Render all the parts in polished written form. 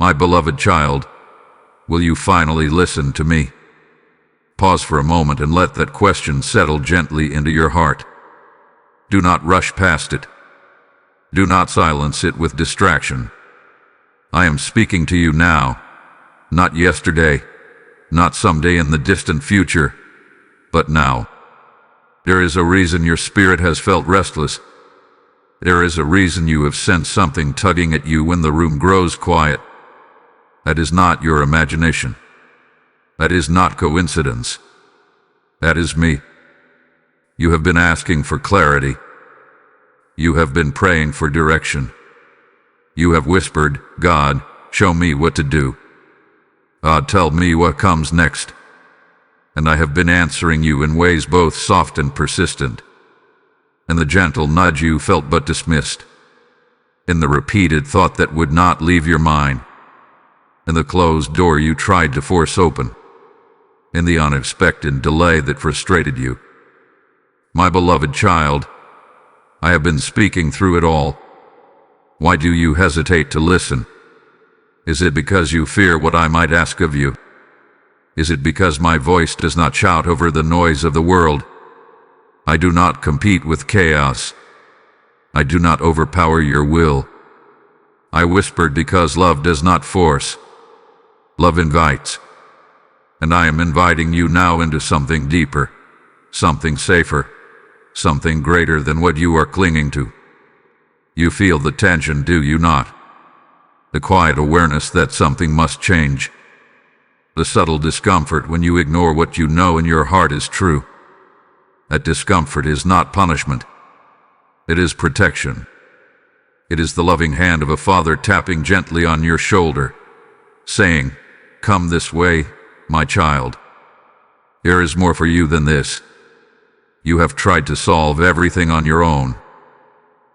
My beloved child, will you finally listen to me? Pause for a moment and let that question settle gently into your heart. Do not rush past it. Do not silence it with distraction. I am speaking to you now, not yesterday, not someday in the distant future, but now. There is a reason your spirit has felt restless. There is a reason you have sensed something tugging at you when the room grows quiet. That is not your imagination. That is not coincidence. That is me. You have been asking for clarity. You have been praying for direction. You have whispered, God, show me what to do. God, tell me what comes next. And I have been answering you in ways both soft and persistent. In the gentle nudge you felt but dismissed. In the repeated thought that would not leave your mind. In the closed door you tried to force open. In the unexpected delay that frustrated you. My beloved child, I have been speaking through it all. Why do you hesitate to listen? Is it because you fear what I might ask of you? Is it because my voice does not shout over the noise of the world? I do not compete with chaos. I do not overpower your will. I whispered because love does not force. Love invites. And I am inviting you now into something deeper, something safer, something greater than what you are clinging to. You feel the tension, do you not? The quiet awareness that something must change. The subtle discomfort when you ignore what you know in your heart is true. That discomfort is not punishment. It is protection. It is the loving hand of a father tapping gently on your shoulder, saying, "Come this way, my child. There is more for you than this. You have tried to solve everything on your own.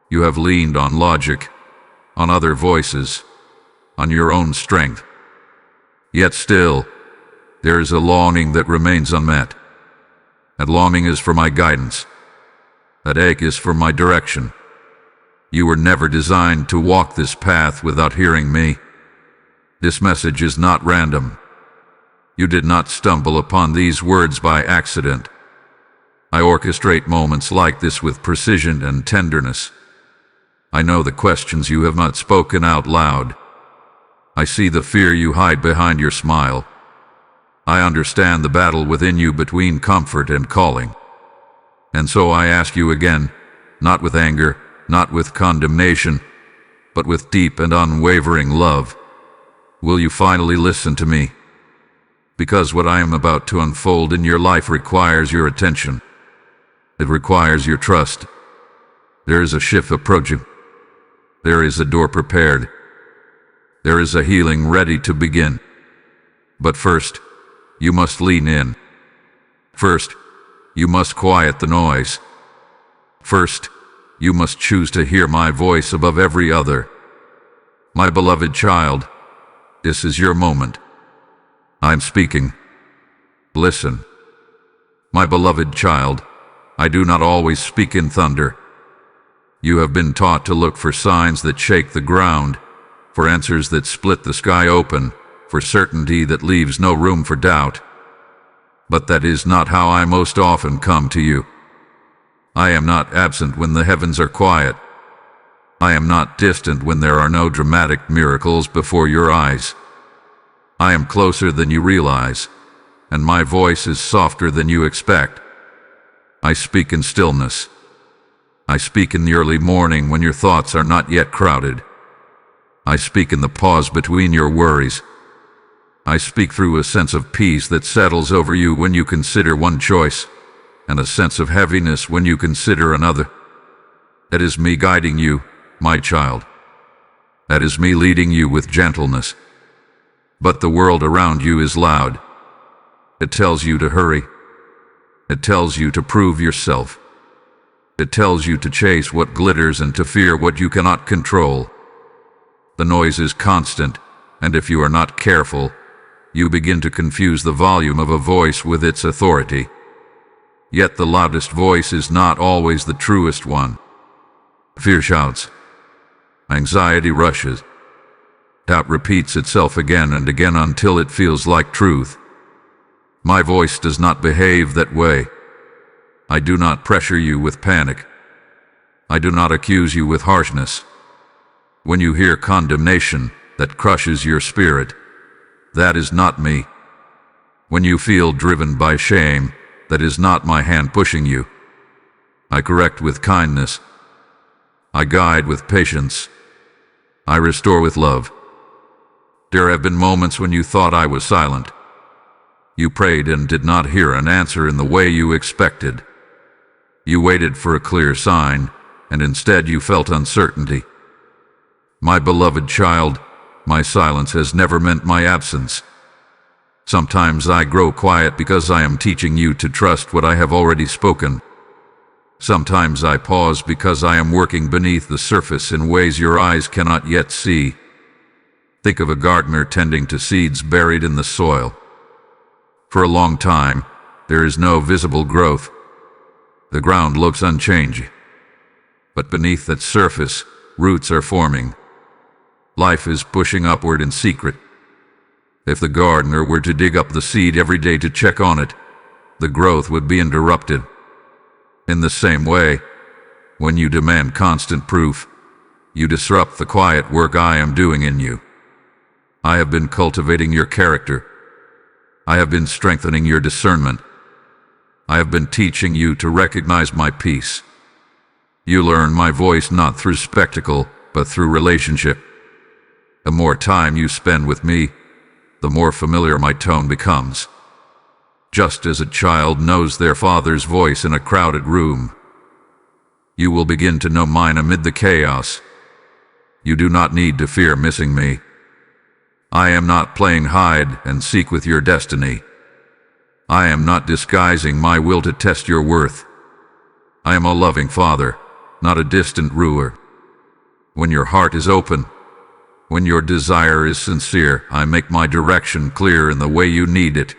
You have leaned on logic, on other voices, on your own strength. Yet still, there is a longing that remains unmet. That longing is for my guidance. That ache is for my direction. You were never designed to walk this path without hearing me. This message is not random. You did not stumble upon these words by accident. I orchestrate moments like this with precision and tenderness. I know the questions you have not spoken out loud. I see the fear you hide behind your smile. I understand the battle within you between comfort and calling. And so I ask you again, not with anger, not with condemnation, but with deep and unwavering love. Will you finally listen to me? Because what I am about to unfold in your life requires your attention. It requires your trust. There is a shift approaching. There is a door prepared. There is a healing ready to begin. But first, you must lean in. First, you must quiet the noise. First, you must choose to hear my voice above every other. My beloved child, this is your moment. I'm speaking. Listen. My beloved child, I do not always speak in thunder. You have been taught to look for signs that shake the ground, for answers that split the sky open, for certainty that leaves no room for doubt. But that is not how I most often come to you. I am not absent when the heavens are quiet. I am not distant when there are no dramatic miracles before your eyes. I am closer than you realize, and my voice is softer than you expect. I speak in stillness. I speak in the early morning when your thoughts are not yet crowded. I speak in the pause between your worries. I speak through a sense of peace that settles over you when you consider one choice, and a sense of heaviness when you consider another. That is me guiding you, my child. That is me leading you with gentleness. But the world around you is loud. It tells you to hurry. It tells you to prove yourself. It tells you to chase what glitters and to fear what you cannot control. The noise is constant, and if you are not careful, you begin to confuse the volume of a voice with its authority. Yet the loudest voice is not always the truest one. Fear shouts. Anxiety rushes. Doubt repeats itself again and again until it feels like truth. My voice does not behave that way. I do not pressure you with panic. I do not accuse you with harshness. When you hear condemnation that crushes your spirit, that is not me. When you feel driven by shame, that is not my hand pushing you. I correct with kindness. I guide with patience. I restore with love. There have been moments when you thought I was silent. You prayed and did not hear an answer in the way you expected. You waited for a clear sign, and instead you felt uncertainty. My beloved child, my silence has never meant my absence. Sometimes I grow quiet because I am teaching you to trust what I have already spoken. Sometimes I pause because I am working beneath the surface in ways your eyes cannot yet see. Think of a gardener tending to seeds buried in the soil. For a long time, there is no visible growth. The ground looks unchanging. But beneath that surface, roots are forming. Life is pushing upward in secret. If the gardener were to dig up the seed every day to check on it, the growth would be interrupted. In the same way, when you demand constant proof, you disrupt the quiet work I am doing in you. I have been cultivating your character. I have been strengthening your discernment. I have been teaching you to recognize my peace. You learn my voice not through spectacle, but through relationship. The more time you spend with me, the more familiar my tone becomes. Just as a child knows their father's voice in a crowded room, you will begin to know mine amid the chaos. You do not need to fear missing me. I am not playing hide and seek with your destiny. I am not disguising my will to test your worth. I am a loving father, not a distant ruler. When your heart is open, when your desire is sincere, I make my direction clear in the way you need it.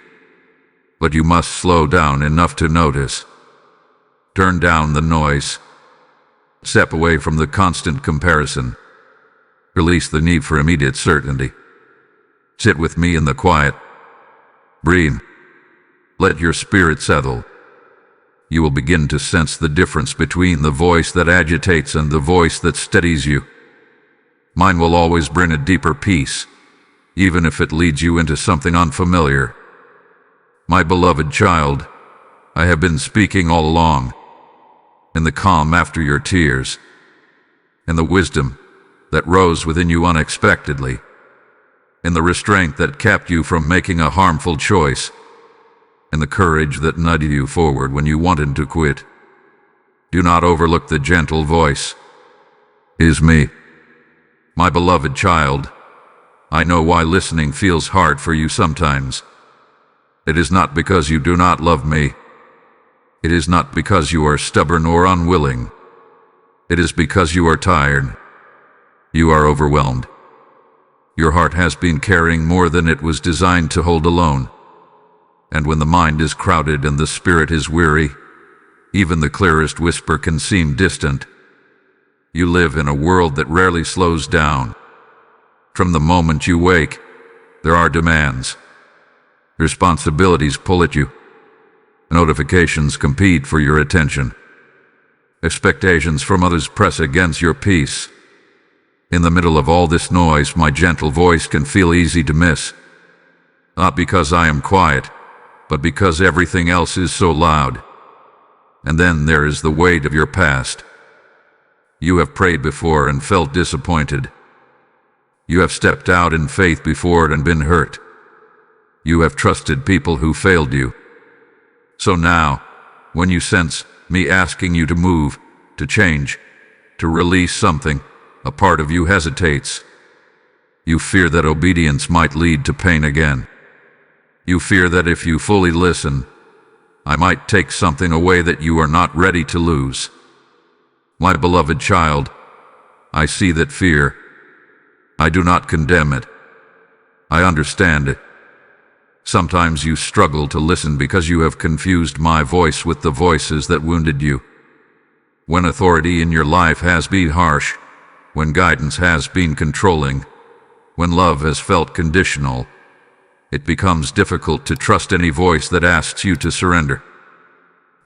But you must slow down enough to notice. Turn down the noise. Step away from the constant comparison. Release the need for immediate certainty. Sit with me in the quiet. Breathe. Let your spirit settle. You will begin to sense the difference between the voice that agitates and the voice that steadies you. Mine will always bring a deeper peace, even if it leads you into something unfamiliar. My beloved child, I have been speaking all along, in the calm after your tears, in the wisdom that rose within you unexpectedly, in the restraint that kept you from making a harmful choice, in the courage that nudged you forward when you wanted to quit. Do not overlook the gentle voice. It is me. My beloved child, I know why listening feels hard for you sometimes. It is not because you do not love me. It is not because you are stubborn or unwilling. It is because you are tired. You are overwhelmed. Your heart has been carrying more than it was designed to hold alone. And when the mind is crowded and the spirit is weary, even the clearest whisper can seem distant. You live in a world that rarely slows down. From the moment you wake, there are demands. Responsibilities pull at you. Notifications compete for your attention. Expectations from others press against your peace. In the middle of all this noise, my gentle voice can feel easy to miss. Not because I am quiet, but because everything else is so loud. And then there is the weight of your past. You have prayed before and felt disappointed. You have stepped out in faith before and been hurt. You have trusted people who failed you. So now, when you sense me asking you to move, to change, to release something, a part of you hesitates. You fear that obedience might lead to pain again. You fear that if you fully listen, I might take something away that you are not ready to lose. My beloved child, I see that fear. I do not condemn it. I understand it. Sometimes you struggle to listen because you have confused my voice with the voices that wounded you. When authority in your life has been harsh, when guidance has been controlling, When love has felt conditional, it becomes difficult to trust any voice that asks you to surrender.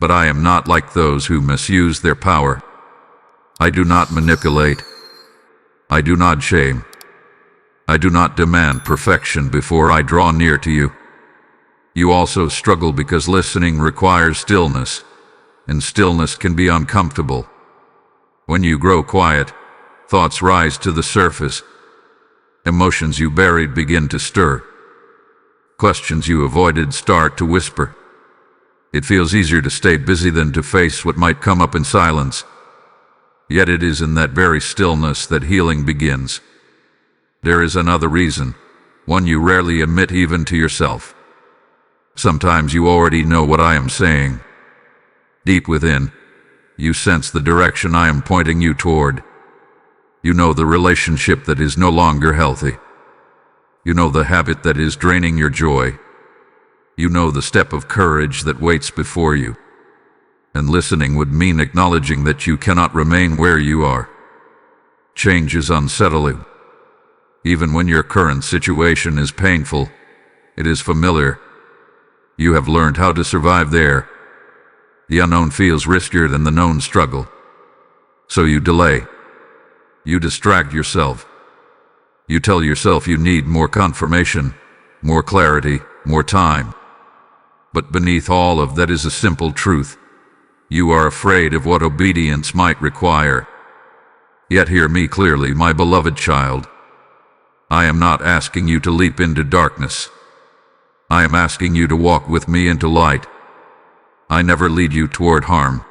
But I am not like those who misuse their power. I do not manipulate. I do not shame. I do not demand perfection before I draw near to you. You also struggle because listening requires stillness, and stillness can be uncomfortable. When you grow quiet, thoughts rise to the surface. Emotions you buried begin to stir. Questions you avoided start to whisper. It feels easier to stay busy than to face what might come up in silence. Yet it is in that very stillness that healing begins. There is another reason, one you rarely admit even to yourself. Sometimes you already know what I am saying. Deep within, you sense the direction I am pointing you toward. You know the relationship that is no longer healthy. You know the habit that is draining your joy. You know the step of courage that waits before you. And listening would mean acknowledging that you cannot remain where you are. Change is unsettling. Even when your current situation is painful, it is familiar. You have learned how to survive there. The unknown feels riskier than the known struggle. So you delay. You distract yourself. You tell yourself you need more confirmation, more clarity, more time. But beneath all of that is a simple truth. You are afraid of what obedience might require. Yet hear me clearly, my beloved child. I am not asking you to leap into darkness. I am asking you to walk with me into light. I never lead you toward harm.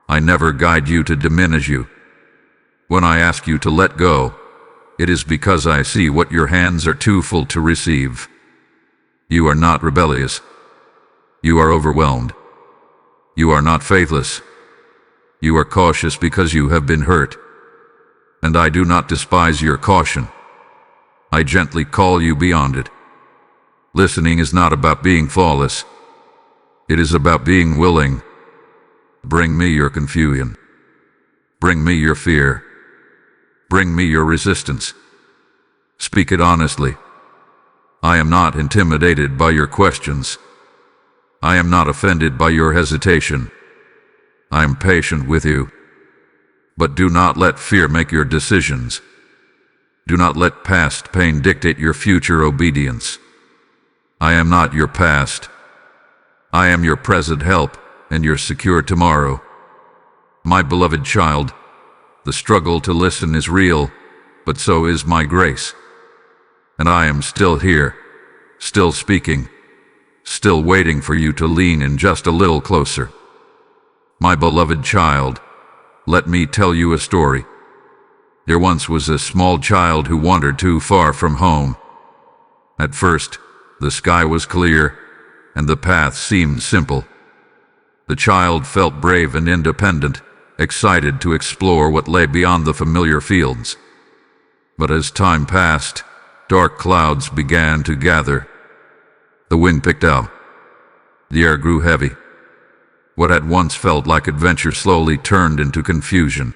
I never guide you to diminish you. When I ask you to let go, it is because I see what your hands are too full to receive. You are not rebellious. You are overwhelmed. You are not faithless. You are cautious because you have been hurt. And I do not despise your caution. I gently call you beyond it. Listening is not about being flawless. It is about being willing. Bring me your confusion. Bring me your fear. Bring me your resistance. Speak it honestly. I am not intimidated by your questions. I am not offended by your hesitation. I am patient with you. But do not let fear make your decisions. Do not let past pain dictate your future obedience. I am not your past. I am your present help and your secure tomorrow. My beloved child, the struggle to listen is real, but so is my grace. And I am still here, still speaking, still waiting for you to lean in just a little closer. My beloved child, let me tell you a story. There once was a small child who wandered too far from home. At first, the sky was clear, and the path seemed simple. The child felt brave and independent, excited to explore what lay beyond the familiar fields. But as time passed, dark clouds began to gather. The wind picked up. The air grew heavy. What had once felt like adventure slowly turned into confusion.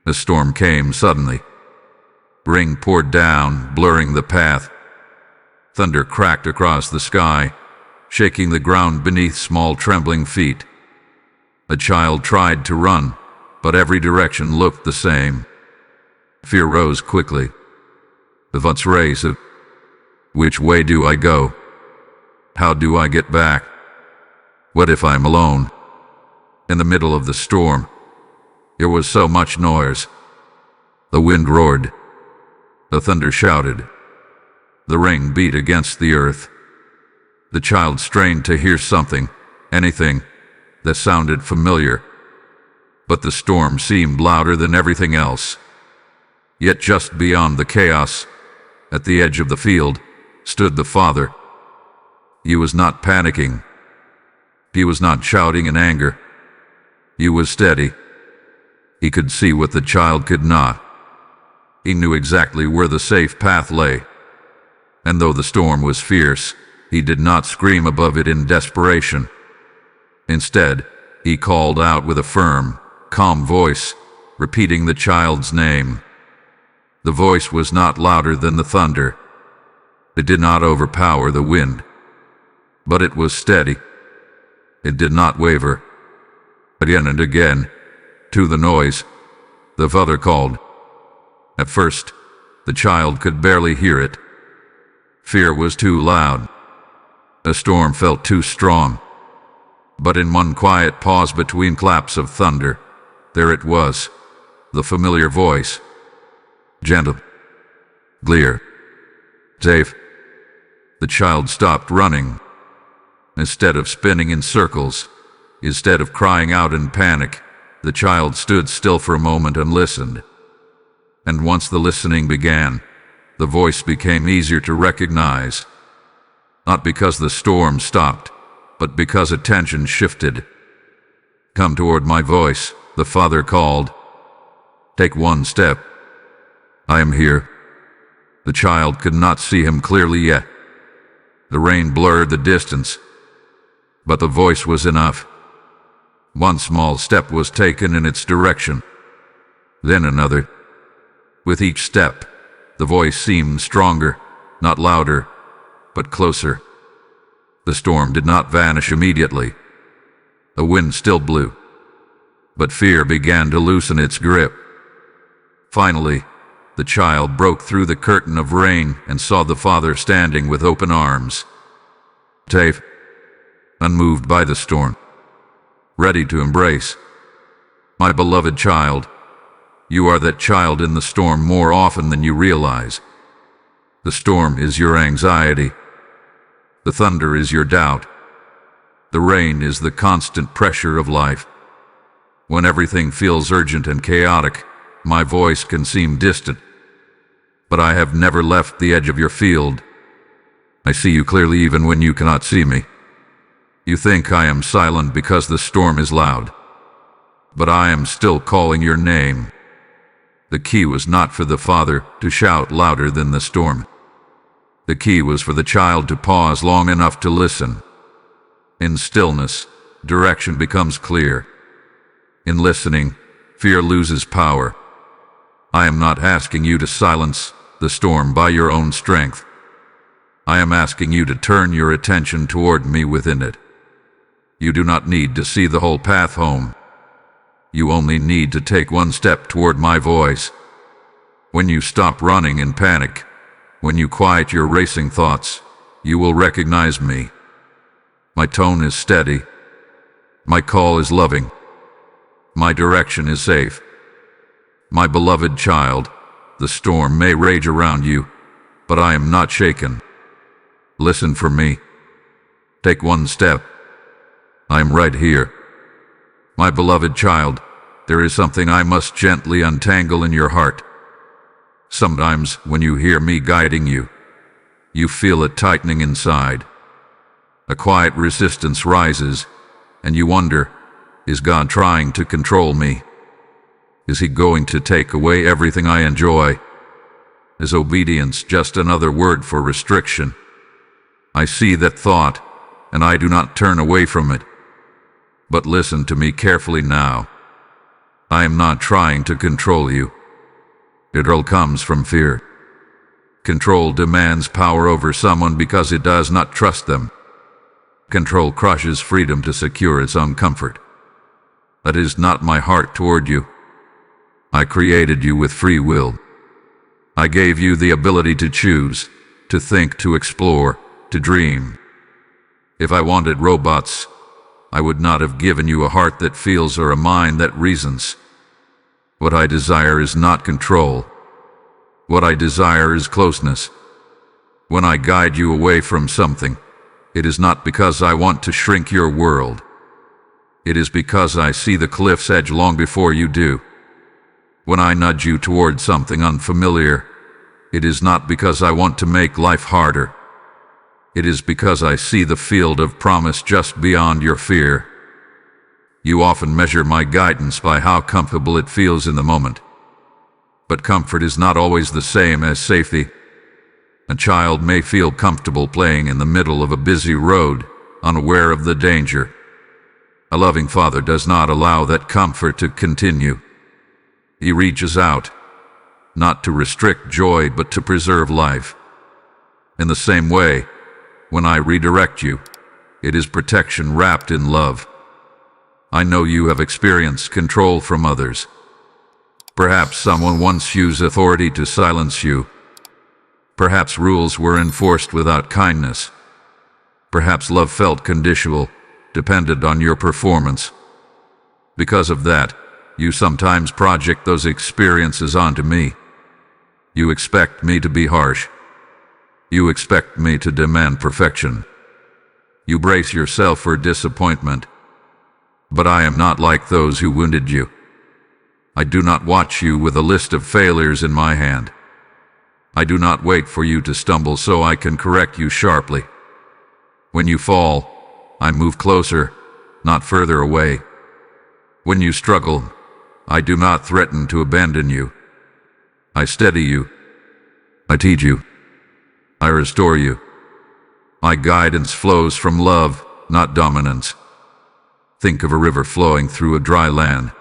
The storm came suddenly. Rain poured down, blurring the path. Thunder cracked across the sky, shaking the ground beneath small trembling feet. The child tried to run, but every direction looked the same. Fear rose quickly. The thoughts raced. Which way do I go? How do I get back? What if I'm alone? In the middle of the storm, there was so much noise. The wind roared. The thunder shouted. The rain beat against the earth. The child strained to hear something, anything, that sounded familiar. But the storm seemed louder than everything else. Yet just beyond the chaos, at the edge of the field, stood the father. He was not panicking. He was not shouting in anger. He was steady. He could see what the child could not. He knew exactly where the safe path lay. And though the storm was fierce, he did not scream above it in desperation. Instead, he called out with a firm, calm voice, repeating the child's name. The voice was not louder than the thunder. It did not overpower the wind, but it was steady. It did not waver. Again and again, to the noise, the father called. At first, the child could barely hear it. Fear was too loud. The storm felt too strong. But in one quiet pause between claps of thunder, there it was, the familiar voice. Gentle, clear, safe. The child stopped running. Instead of spinning in circles, instead of crying out in panic, the child stood still for a moment and listened. And once the listening began, the voice became easier to recognize. Not because the storm stopped, but because attention shifted. Come toward my voice, the father called. Take one step. I am here. The child could not see him clearly yet. The rain blurred the distance, but the voice was enough. One small step was taken in its direction, then another. With each step, the voice seemed stronger, not louder, but closer. The storm did not vanish immediately. The wind still blew, but fear began to loosen its grip. Finally, the child broke through the curtain of rain and saw the father standing with open arms. Safe, unmoved by the storm, ready to embrace. My beloved child, you are that child in the storm more often than you realize. The storm is your anxiety. The thunder is your doubt. The rain is the constant pressure of life. When everything feels urgent and chaotic, my voice can seem distant. But I have never left the edge of your field. I see you clearly even when you cannot see me. You think I am silent because the storm is loud, but I am still calling your name. The key was not for the father to shout louder than the storm. The key was for the child to pause long enough to listen. In stillness, direction becomes clear. In listening, fear loses power. I am not asking you to silence the storm by your own strength. I am asking you to turn your attention toward me within it. You do not need to see the whole path home. You only need to take one step toward my voice. When you stop running in panic, when you quiet your racing thoughts, you will recognize me. My tone is steady. My call is loving. My direction is safe. My beloved child, the storm may rage around you, but I am not shaken. Listen for me. Take one step. I am right here. My beloved child, there is something I must gently untangle in your heart. Sometimes, when you hear me guiding you, you feel it tightening inside. A quiet resistance rises, and you wonder, is God trying to control me? Is He going to take away everything I enjoy? Is obedience just another word for restriction? I see that thought, and I do not turn away from it. But listen to me carefully now. I am not trying to control you. It all comes from fear. Control demands power over someone because it does not trust them. Control crushes freedom to secure its own comfort. That is not my heart toward you. I created you with free will. I gave you the ability to choose, to think, to explore, to dream. If I wanted robots, I would not have given you a heart that feels or a mind that reasons. What I desire is not control. What I desire is closeness. When I guide you away from something, it is not because I want to shrink your world. It is because I see the cliff's edge long before you do. When I nudge you toward something unfamiliar, it is not because I want to make life harder. It is because I see the field of promise just beyond your fear. You often measure my guidance by how comfortable it feels in the moment. But comfort is not always the same as safety. A child may feel comfortable playing in the middle of a busy road, unaware of the danger. A loving father does not allow that comfort to continue. He reaches out, not to restrict joy but to preserve life. In the same way, when I redirect you, it is protection wrapped in love. I know you have experienced control from others. Perhaps someone once used authority to silence you. Perhaps rules were enforced without kindness. Perhaps love felt conditional, dependent on your performance. Because of that, you sometimes project those experiences onto me. You expect me to be harsh. You expect me to demand perfection. You brace yourself for disappointment. But I am not like those who wounded you. I do not watch you with a list of failures in my hand. I do not wait for you to stumble so I can correct you sharply. When you fall, I move closer, not further away. When you struggle, I do not threaten to abandon you. I steady you. I teach you. I restore you. My guidance flows from love, not dominance. Think of a river flowing through a dry land.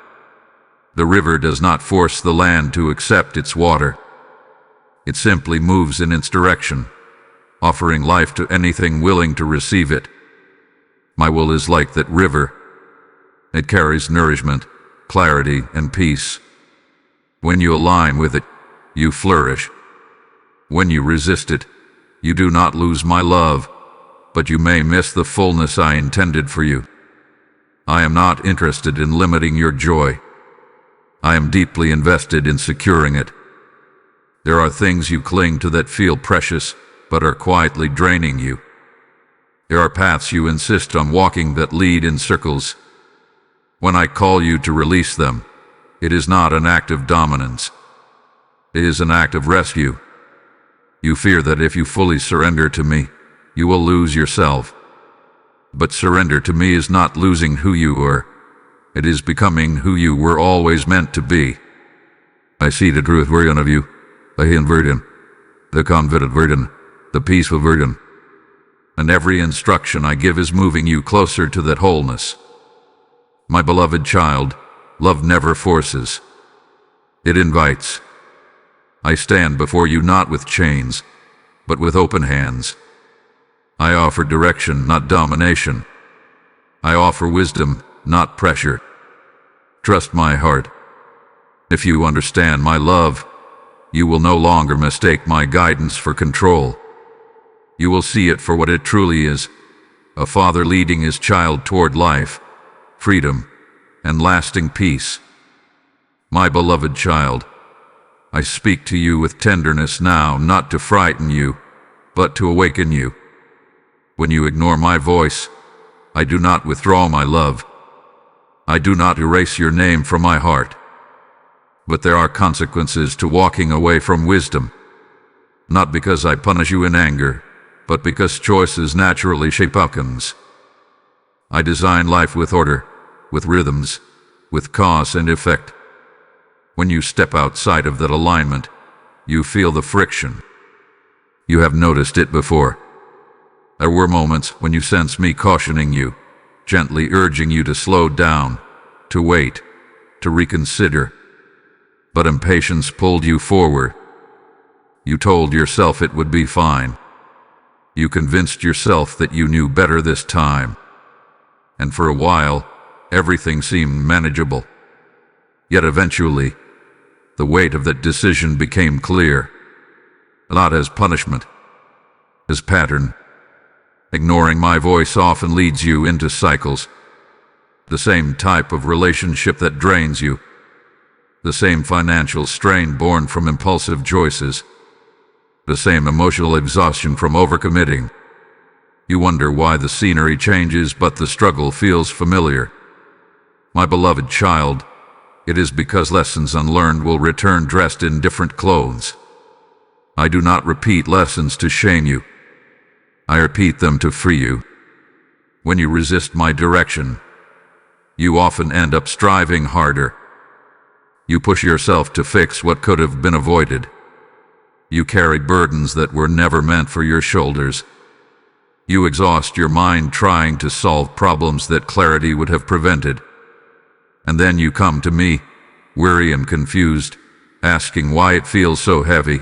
The river does not force the land to accept its water. It simply moves in its direction, offering life to anything willing to receive it. My will is like that river. It carries nourishment, clarity, and peace. When you align with it, you flourish. When you resist it, you do not lose my love, but you may miss the fullness I intended for you. I am not interested in limiting your joy. I am deeply invested in securing it. There are things you cling to that feel precious, but are quietly draining you. There are paths you insist on walking that lead in circles. When I call you to release them, it is not an act of dominance. It is an act of rescue. You fear that if you fully surrender to me, you will lose yourself. But surrender to me is not losing who you were. It is becoming who you were always meant to be. I see the truth version of you, the hidden version, the confident version, the peaceful version. And every instruction I give is moving you closer to that wholeness. My beloved child, love never forces. It invites. I stand before you not with chains, but with open hands. I offer direction, not domination. I offer wisdom, not pressure. Trust my heart. If you understand my love, you will no longer mistake my guidance for control. You will see it for what it truly is, a father leading his child toward life, freedom, and lasting peace. My beloved child, I speak to you with tenderness now, not to frighten you, but to awaken you. When you ignore my voice, I do not withdraw my love. I do not erase your name from my heart. But there are consequences to walking away from wisdom. Not because I punish you in anger, but because choices naturally shape outcomes. I design life with order, with rhythms, with cause and effect. When you step outside of that alignment, you feel the friction. You have noticed it before. There were moments when you sensed me cautioning you, gently urging you to slow down, to wait, to reconsider. But impatience pulled you forward. You told yourself it would be fine. You convinced yourself that you knew better this time. And for a while, everything seemed manageable. Yet eventually, the weight of that decision became clear. Not as punishment, as pattern. Ignoring my voice often leads you into cycles. The same type of relationship that drains you. The same financial strain born from impulsive choices. The same emotional exhaustion from overcommitting. You wonder why the scenery changes but the struggle feels familiar. My beloved child, it is because lessons unlearned will return dressed in different clothes. I do not repeat lessons to shame you. I repeat them to free you. When you resist my direction, you often end up striving harder. You push yourself to fix what could have been avoided. You carry burdens that were never meant for your shoulders. You exhaust your mind trying to solve problems that clarity would have prevented. And then you come to me, weary and confused, asking why it feels so heavy.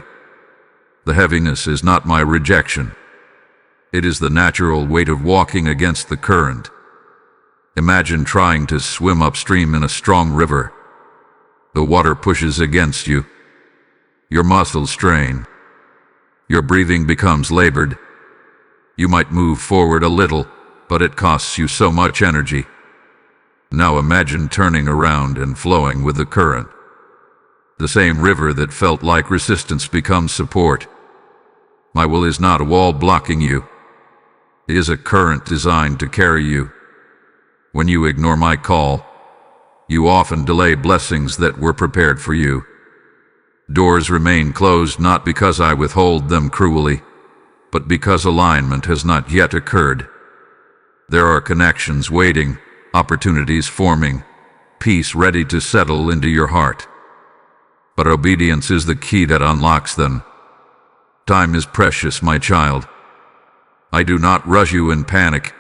The heaviness is not my rejection. It is the natural weight of walking against the current. Imagine trying to swim upstream in a strong river. The water pushes against you. Your muscles strain. Your breathing becomes labored. You might move forward a little, but it costs you so much energy. Now imagine turning around and flowing with the current. The same river that felt like resistance becomes support. My will is not a wall blocking you. It is a current designed to carry you. When you ignore my call, you often delay blessings that were prepared for you. Doors remain closed not because I withhold them cruelly, but because alignment has not yet occurred. There are connections waiting, opportunities forming, peace ready to settle into your heart. But obedience is the key that unlocks them. Time is precious, my child. I do not rush you in panic,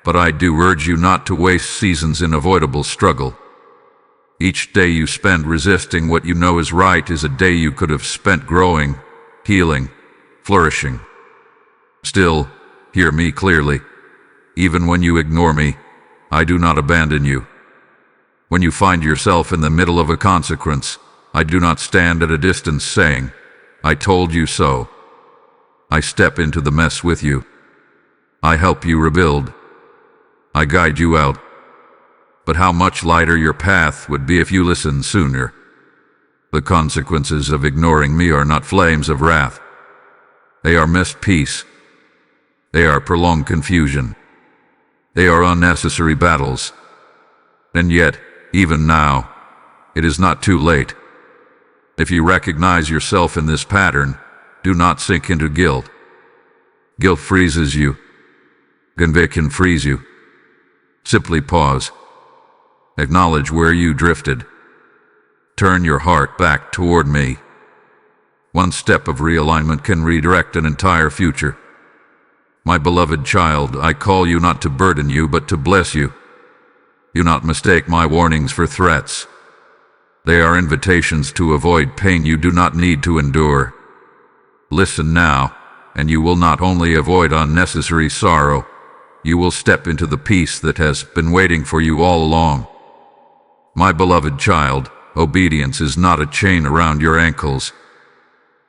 but I do urge you not to waste seasons in avoidable struggle. Each day you spend resisting what you know is right is a day you could have spent growing, healing, flourishing. Still, hear me clearly. Even when you ignore me, I do not abandon you. When you find yourself in the middle of a consequence, I do not stand at a distance saying, "I told you so." I step into the mess with you. I help you rebuild. I guide you out. But how much lighter your path would be if you listened sooner. The consequences of ignoring me are not flames of wrath. They are missed peace. They are prolonged confusion. They are unnecessary battles. And yet, even now, it is not too late. If you recognize yourself in this pattern, do not sink into guilt. Guilt freezes you. Conviction frees you. Simply pause. Acknowledge where you drifted. Turn your heart back toward me. One step of realignment can redirect an entire future. My beloved child, I call you not to burden you, but to bless you. Do not mistake my warnings for threats. They are invitations to avoid pain you do not need to endure. Listen now, and you will not only avoid unnecessary sorrow, you will step into the peace that has been waiting for you all along. My beloved child, obedience is not a chain around your ankles.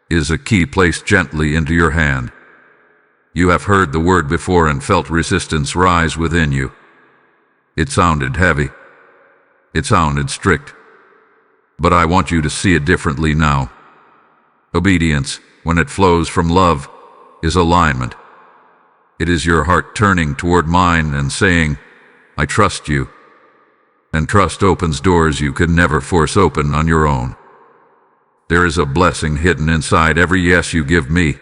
It is a key placed gently into your hand. You have heard the word before and felt resistance rise within you. It sounded heavy. It sounded strict. But I want you to see it differently now. Obedience, when it flows from love, is alignment. It is your heart turning toward mine and saying, "I trust you." And trust opens doors you could never force open on your own. There is a blessing hidden inside every yes you give me.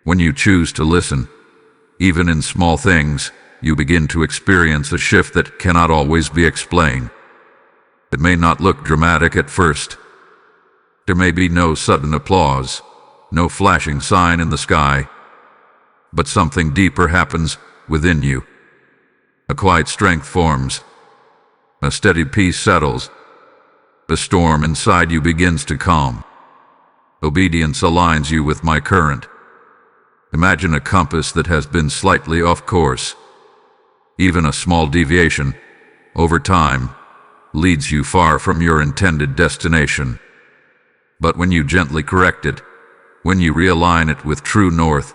When you choose to listen, even in small things, you begin to experience a shift that cannot always be explained. It may not look dramatic at first. There may be no sudden applause, no flashing sign in the sky, but something deeper happens within you. A quiet strength forms. A steady peace settles. The storm inside you begins to calm. Obedience aligns you with my current. Imagine a compass that has been slightly off course. Even a small deviation, over time, leads you far from your intended destination. But when you gently correct it, when you realign it with true north,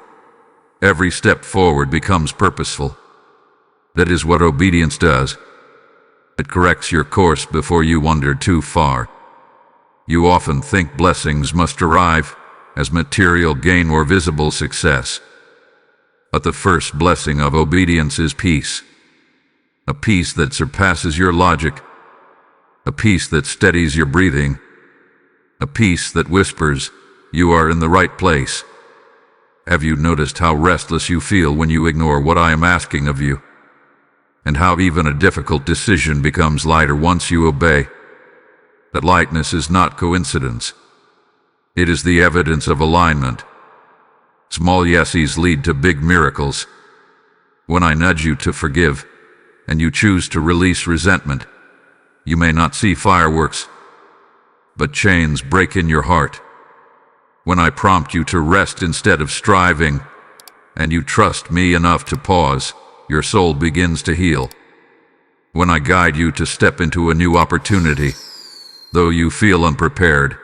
every step forward becomes purposeful. That is what obedience does. It corrects your course before you wander too far. You often think blessings must arrive as material gain or visible success. But the first blessing of obedience is peace. A peace that surpasses your logic. A peace that steadies your breathing. A peace that whispers, "You are in the right place." Have you noticed how restless you feel when you ignore what I am asking of you? And how even a difficult decision becomes lighter once you obey? That lightness is not coincidence. It is the evidence of alignment. Small yeses lead to big miracles. When I nudge you to forgive, and you choose to release resentment, you may not see fireworks, but chains break in your heart. When I prompt you to rest instead of striving, and you trust me enough to pause, your soul begins to heal. When I guide you to step into a new opportunity, though you feel unprepared,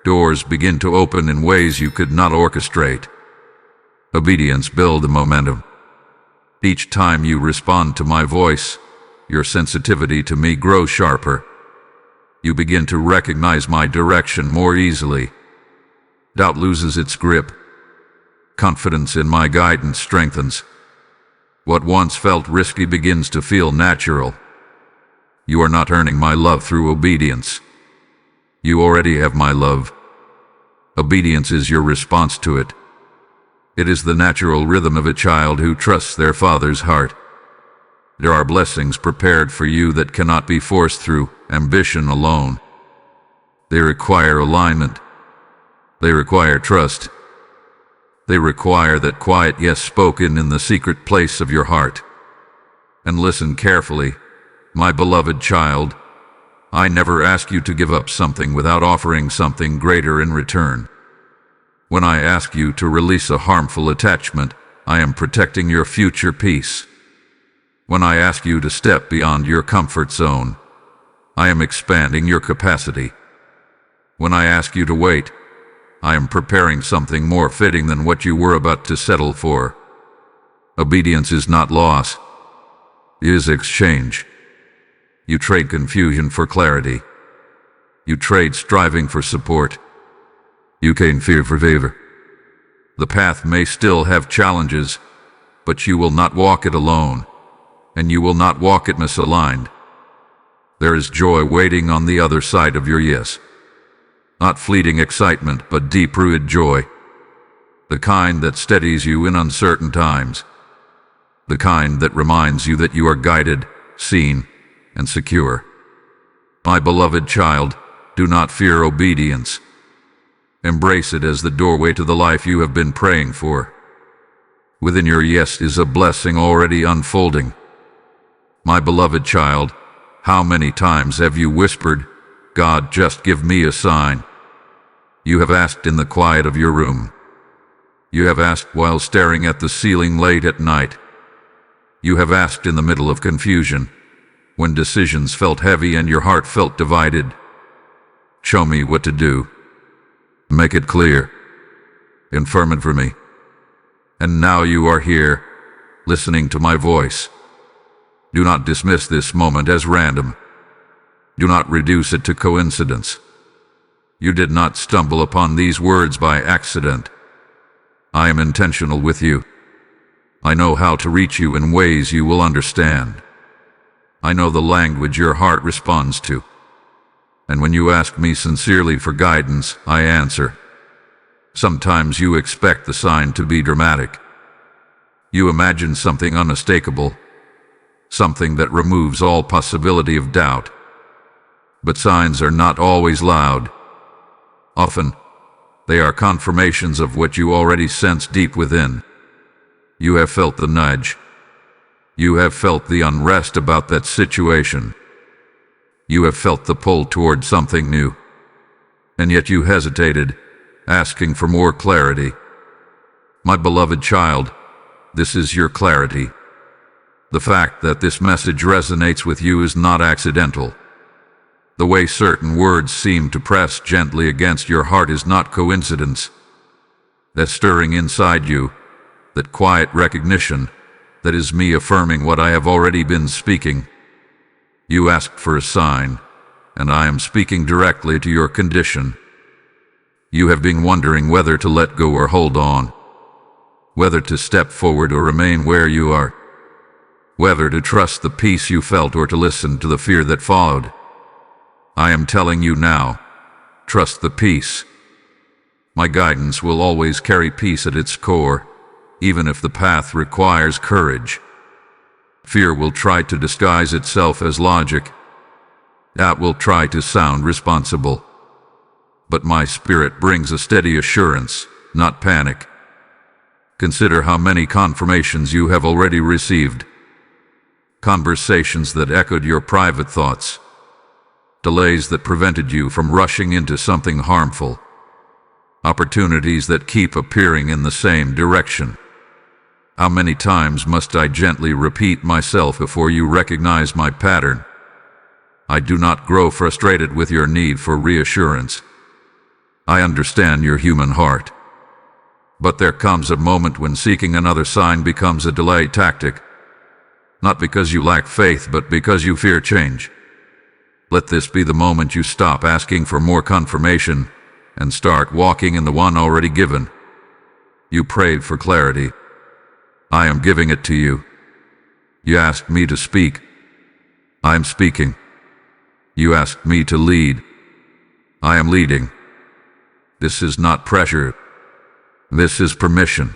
doors begin to open in ways you could not orchestrate. Obedience builds the momentum. Each time you respond to my voice, your sensitivity to me grows sharper. You begin to recognize my direction more easily. Doubt loses its grip. Confidence in my guidance strengthens. What once felt risky begins to feel natural. You are not earning my love through obedience. You already have my love. Obedience is your response to it. It is the natural rhythm of a child who trusts their father's heart. There are blessings prepared for you that cannot be forced through ambition alone. They require alignment. They require trust. They require that quiet yes spoken in the secret place of your heart. And listen carefully, my beloved child. I never ask you to give up something without offering something greater in return. When I ask you to release a harmful attachment, I am protecting your future peace. When I ask you to step beyond your comfort zone, I am expanding your capacity. When I ask you to wait, I am preparing something more fitting than what you were about to settle for. Obedience is not loss. It is exchange. You trade confusion for clarity. You trade striving for support. You gain fear for favor. The path may still have challenges, but you will not walk it alone, and you will not walk it misaligned. There is joy waiting on the other side of your yes. Not fleeting excitement, but deep-rooted joy. The kind that steadies you in uncertain times. The kind that reminds you that you are guided, seen, and secure. My beloved child, do not fear obedience. Embrace it as the doorway to the life you have been praying for. Within your yes is a blessing already unfolding. My beloved child, how many times have you whispered, God, just give me a sign? You have asked in the quiet of your room. You have asked while staring at the ceiling late at night. You have asked in the middle of confusion, when decisions felt heavy and your heart felt divided. Show me what to do. Make it clear. Confirm it for me. And now you are here, listening to my voice. Do not dismiss this moment as random. Do not reduce it to coincidence. You did not stumble upon these words by accident. I am intentional with you. I know how to reach you in ways you will understand. I know the language your heart responds to. And when you ask me sincerely for guidance, I answer. Sometimes you expect the sign to be dramatic. You imagine something unmistakable, something that removes all possibility of doubt. But signs are not always loud. Often, they are confirmations of what you already sense deep within. You have felt the nudge. You have felt the unrest about that situation. You have felt the pull toward something new. And yet you hesitated, asking for more clarity. My beloved child, this is your clarity. The fact that this message resonates with you is not accidental. The way certain words seem to press gently against your heart is not coincidence. That stirring inside you, that quiet recognition, that is me affirming what I have already been speaking. You asked for a sign, and I am speaking directly to your condition. You have been wondering whether to let go or hold on, whether to step forward or remain where you are, whether to trust the peace you felt or to listen to the fear that followed. I am telling you now, trust the peace. My guidance will always carry peace at its core, even if the path requires courage. Fear will try to disguise itself as logic. Doubt will try to sound responsible. But my spirit brings a steady assurance, not panic. Consider how many confirmations you have already received. Conversations that echoed your private thoughts. delays that prevented you from rushing into something harmful, opportunities that keep appearing in the same direction. How many times must I gently repeat myself before you recognize my pattern? I do not grow frustrated with your need for reassurance. I understand your human heart. But there comes a moment when seeking another sign becomes a delay tactic. Not because you lack faith, but because you fear change. Let this be the moment you stop asking for more confirmation and start walking in the one already given. You prayed for clarity. I am giving it to you. You asked me to speak. I am speaking. You asked me to lead. I am leading. This is not pressure. This is permission.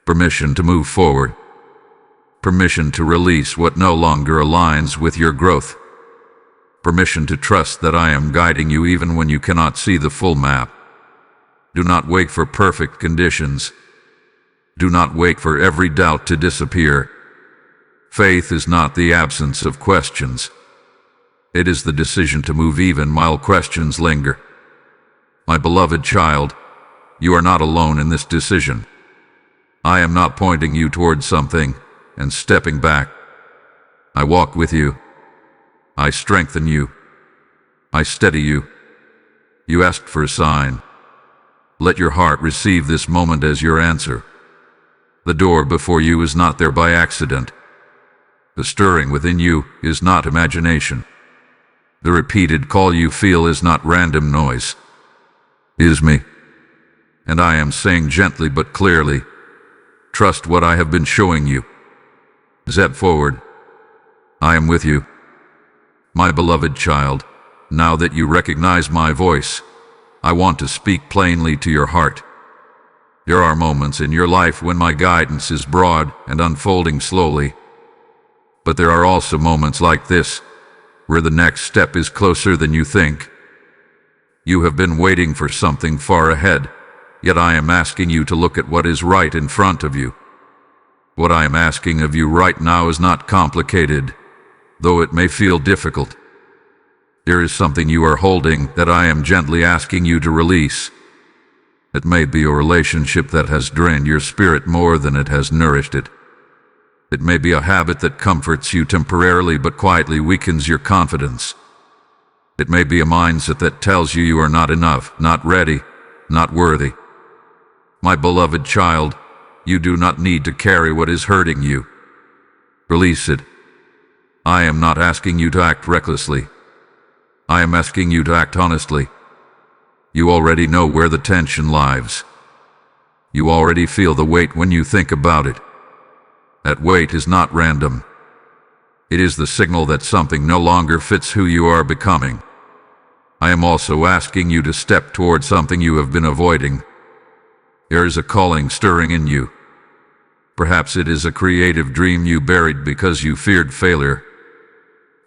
Permission to move forward. Permission to release what no longer aligns with your growth. Permission to trust that I am guiding you even when you cannot see the full map. Do not wait for perfect conditions. Do not wait for every doubt to disappear. Faith is not the absence of questions. It is the decision to move even while questions linger. My beloved child, you are not alone in this decision. I am not pointing you towards something and stepping back. I walk with you. I strengthen you. I steady you. You asked for a sign. Let your heart receive this moment as your answer. The door before you is not there by accident. The stirring within you is not imagination. The repeated call you feel is not random noise. It is me. And I am saying gently but clearly, trust what I have been showing you. Step forward. I am with you. My beloved child, now that you recognize my voice, I want to speak plainly to your heart. There are moments in your life when my guidance is broad and unfolding slowly. But there are also moments like this, where the next step is closer than you think. You have been waiting for something far ahead, yet I am asking you to look at what is right in front of you. What I am asking of you right now is not complicated, though it may feel difficult. There is something you are holding that I am gently asking you to release. It may be a relationship that has drained your spirit more than it has nourished it. It may be a habit that comforts you temporarily but quietly weakens your confidence. It may be a mindset that tells you you are not enough, not ready, not worthy. My beloved child, you do not need to carry what is hurting you. Release it. I am not asking you to act recklessly. I am asking you to act honestly. You already know where the tension lies. You already feel the weight when you think about it. That weight is not random. It is the signal that something no longer fits who you are becoming. I am also asking you to step toward something you have been avoiding. There is a calling stirring in you. Perhaps it is a creative dream you buried because you feared failure.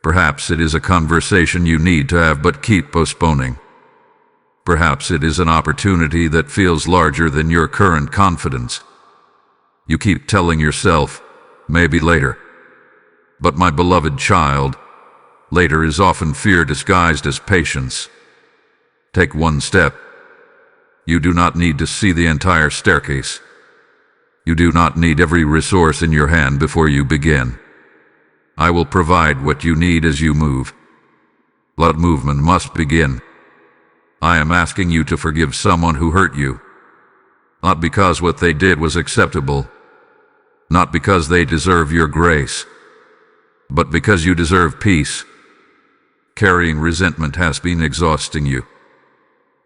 Perhaps it is a conversation you need to have but keep postponing. Perhaps it is an opportunity that feels larger than your current confidence. You keep telling yourself, maybe later. But my beloved child, later is often fear disguised as patience. Take one step. You do not need to see the entire staircase. You do not need every resource in your hand before you begin. I will provide what you need as you move. But movement must begin. I am asking you to forgive someone who hurt you. Not because what they did was acceptable. Not because they deserve your grace. But because you deserve peace. Carrying resentment has been exhausting you.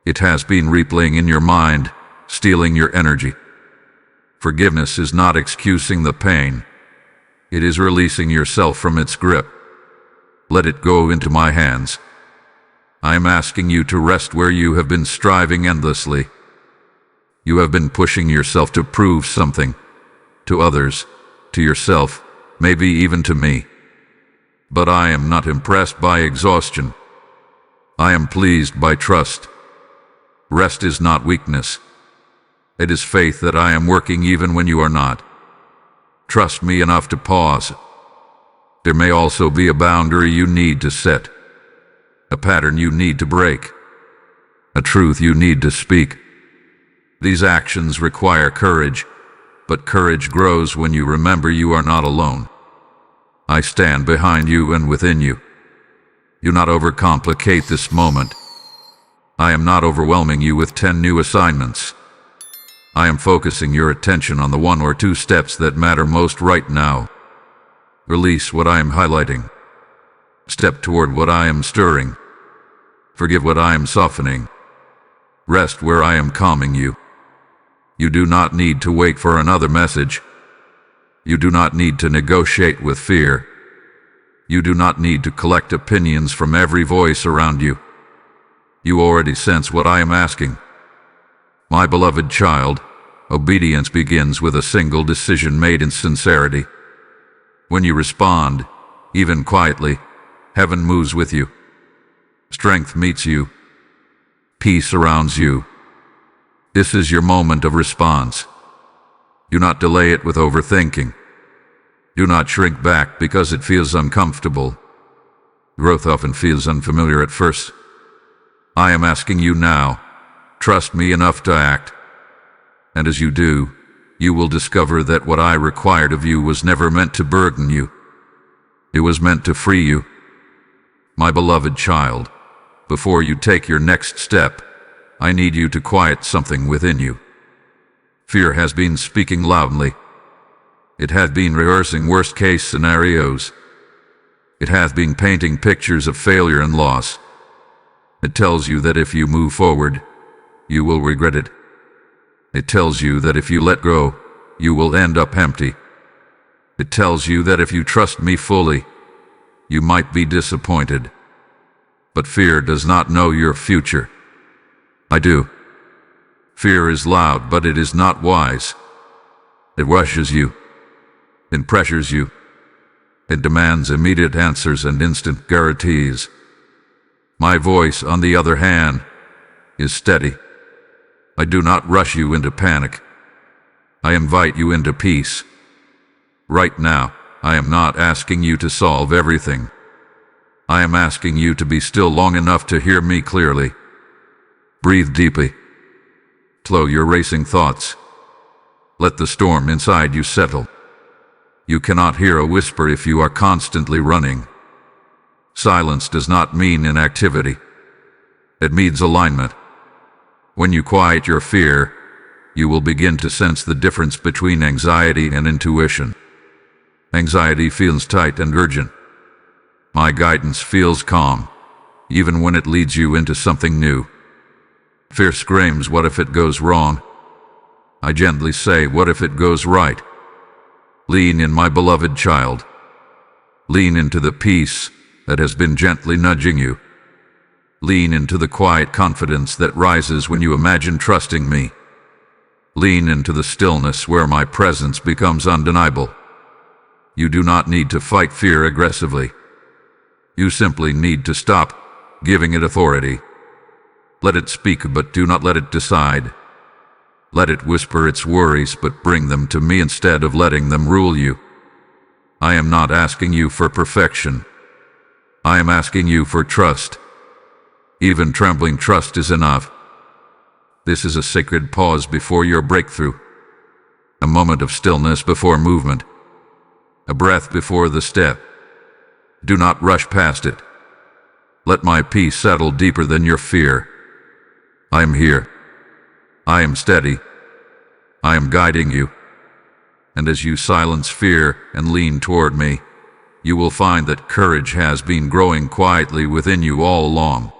It has been replaying in your mind, stealing your energy. Forgiveness is not excusing the pain. It is releasing yourself from its grip. Let it go into my hands. I am asking you to rest where you have been striving endlessly. You have been pushing yourself to prove something. To others, to yourself, maybe even to me. But I am not impressed by exhaustion. I am pleased by trust. Rest is not weakness. It is faith that I am working even when you are not. Trust me enough to pause. There may also be a boundary you need to set. a pattern you need to break, a truth you need to speak. These actions require courage, but courage grows when you remember you are not alone. I stand behind you and within you. Do not overcomplicate this moment. I am not overwhelming you with 10 new assignments. I am focusing your attention on the 1 or 2 steps that matter most right now. Release what I am highlighting. Step toward what I am stirring. Forgive what I am softening. Rest where I am calming you. You do not need to wait for another message. You do not need to negotiate with fear. You do not need to collect opinions from every voice around you. You already sense what I am asking. My beloved child, obedience begins with a single decision made in sincerity. When you respond, even quietly, heaven moves with you. Strength meets you. Peace surrounds you. This is your moment of response. Do not delay it with overthinking. Do not shrink back because it feels uncomfortable. Growth often feels unfamiliar at first. I am asking you now, trust me enough to act. And as you do, you will discover that what I required of you was never meant to burden you. It was meant to free you. My beloved child, before you take your next step, I need you to quiet something within you. Fear has been speaking loudly. It has been rehearsing worst-case scenarios. It has been painting pictures of failure and loss. It tells you that if you move forward, you will regret it. It tells you that if you let go, you will end up empty. It tells you that if you trust me fully, you might be disappointed. But fear does not know your future. I do. Fear is loud, but it is not wise. It rushes you. It pressures you. It demands immediate answers and instant guarantees. My voice, on the other hand, is steady. I do not rush you into panic. I invite you into peace. Right now, I am not asking you to solve everything. I am asking you to be still long enough to hear me clearly. Breathe deeply. Slow your racing thoughts. Let the storm inside you settle. You cannot hear a whisper if you are constantly running. Silence does not mean inactivity. It means alignment. When you quiet your fear, you will begin to sense the difference between anxiety and intuition. Anxiety feels tight and urgent. My guidance feels calm, even when it leads you into something new. Fear screams, "What if it goes wrong?" I gently say, "What if it goes right?" Lean in, my beloved child. Lean into the peace that has been gently nudging you. Lean into the quiet confidence that rises when you imagine trusting me. Lean into the stillness where my presence becomes undeniable. You do not need to fight fear aggressively. You simply need to stop giving it authority. Let it speak, but do not let it decide. Let it whisper its worries, but bring them to me instead of letting them rule you. I am not asking you for perfection. I am asking you for trust. Even trembling trust is enough. This is a sacred pause before your breakthrough. A moment of stillness before movement. A breath before the step. Do not rush past it. Let my peace settle deeper than your fear. I am here. I am steady. I am guiding you. And as you silence fear and lean toward me, you will find that courage has been growing quietly within you all along.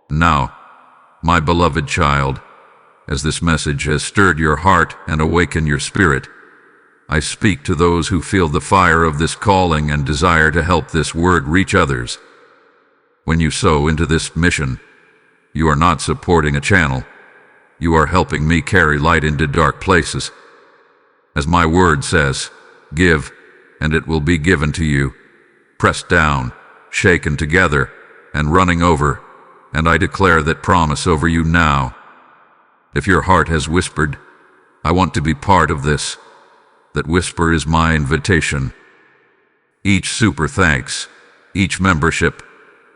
Now, my beloved child, as this message has stirred your heart and awakened your spirit, I speak to those who feel the fire of this calling and desire to help this word reach others. When you sow into this mission, you are not supporting a channel. You are helping me carry light into dark places. As my word says, give, and it will be given to you. Pressed down, shaken together, and running over, and I declare that promise over you now. If your heart has whispered, "I want to be part of this," that whisper is my invitation. Each super thanks, each membership,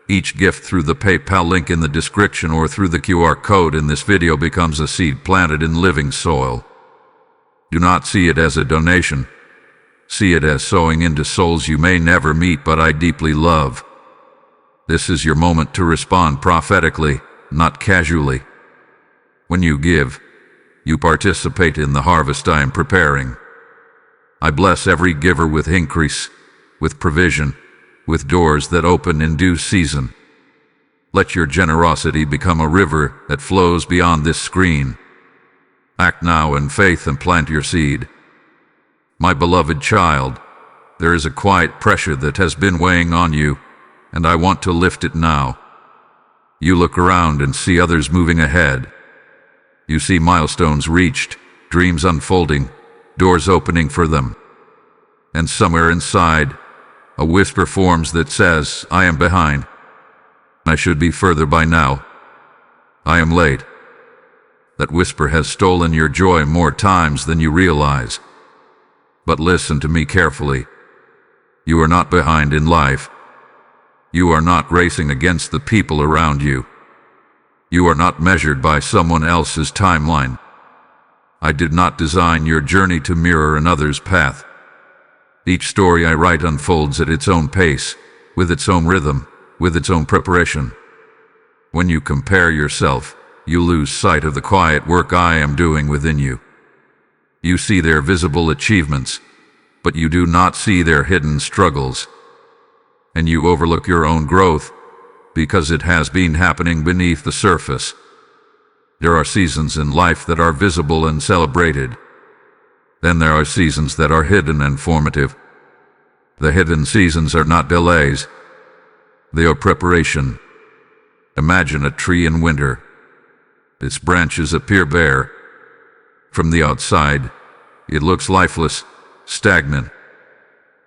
Each gift through the PayPal link in the description or through the QR code in this video becomes a seed planted in living soil. Do not see it as a donation. See it as sowing into souls you may never meet but I deeply love. This is your moment to respond prophetically, not casually. When you give, you participate in the harvest I am preparing. I bless every giver with increase, with provision, with doors that open in due season. Let your generosity become a river that flows beyond this screen. Act now in faith and plant your seed. My beloved child, there is a quiet pressure that has been weighing on you, and I want to lift it now. You look around and see others moving ahead. You see milestones reached, dreams unfolding, doors opening for them. And somewhere inside, a whisper forms that says, I am behind. I should be further by now. I am late. That whisper has stolen your joy more times than you realize. But listen to me carefully. You are not behind in life. You are not racing against the people around you. You are not measured by someone else's timeline. I did not design your journey to mirror another's path. Each story I write unfolds at its own pace, with its own rhythm, with its own preparation. When you compare yourself, you lose sight of the quiet work I am doing within you. You see their visible achievements, but you do not see their hidden struggles. And you overlook your own growth, because it has been happening beneath the surface. There are seasons in life that are visible and celebrated. Then there are seasons that are hidden and formative. The hidden seasons are not delays. They are preparation. Imagine a tree in winter. Its branches appear bare. From the outside, it looks lifeless, stagnant.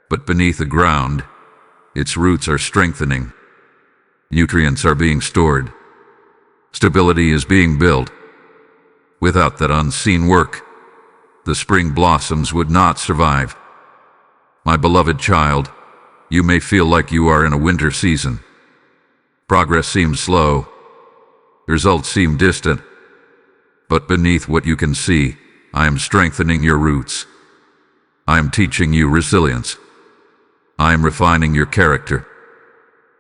But beneath the ground, its roots are strengthening. Nutrients are being stored. Stability is being built. Without that unseen work, the spring blossoms would not survive. My beloved child, you may feel like you are in a winter season. Progress seems slow. Results seem distant. But beneath what you can see, I am strengthening your roots. I am teaching you resilience. I am refining your character.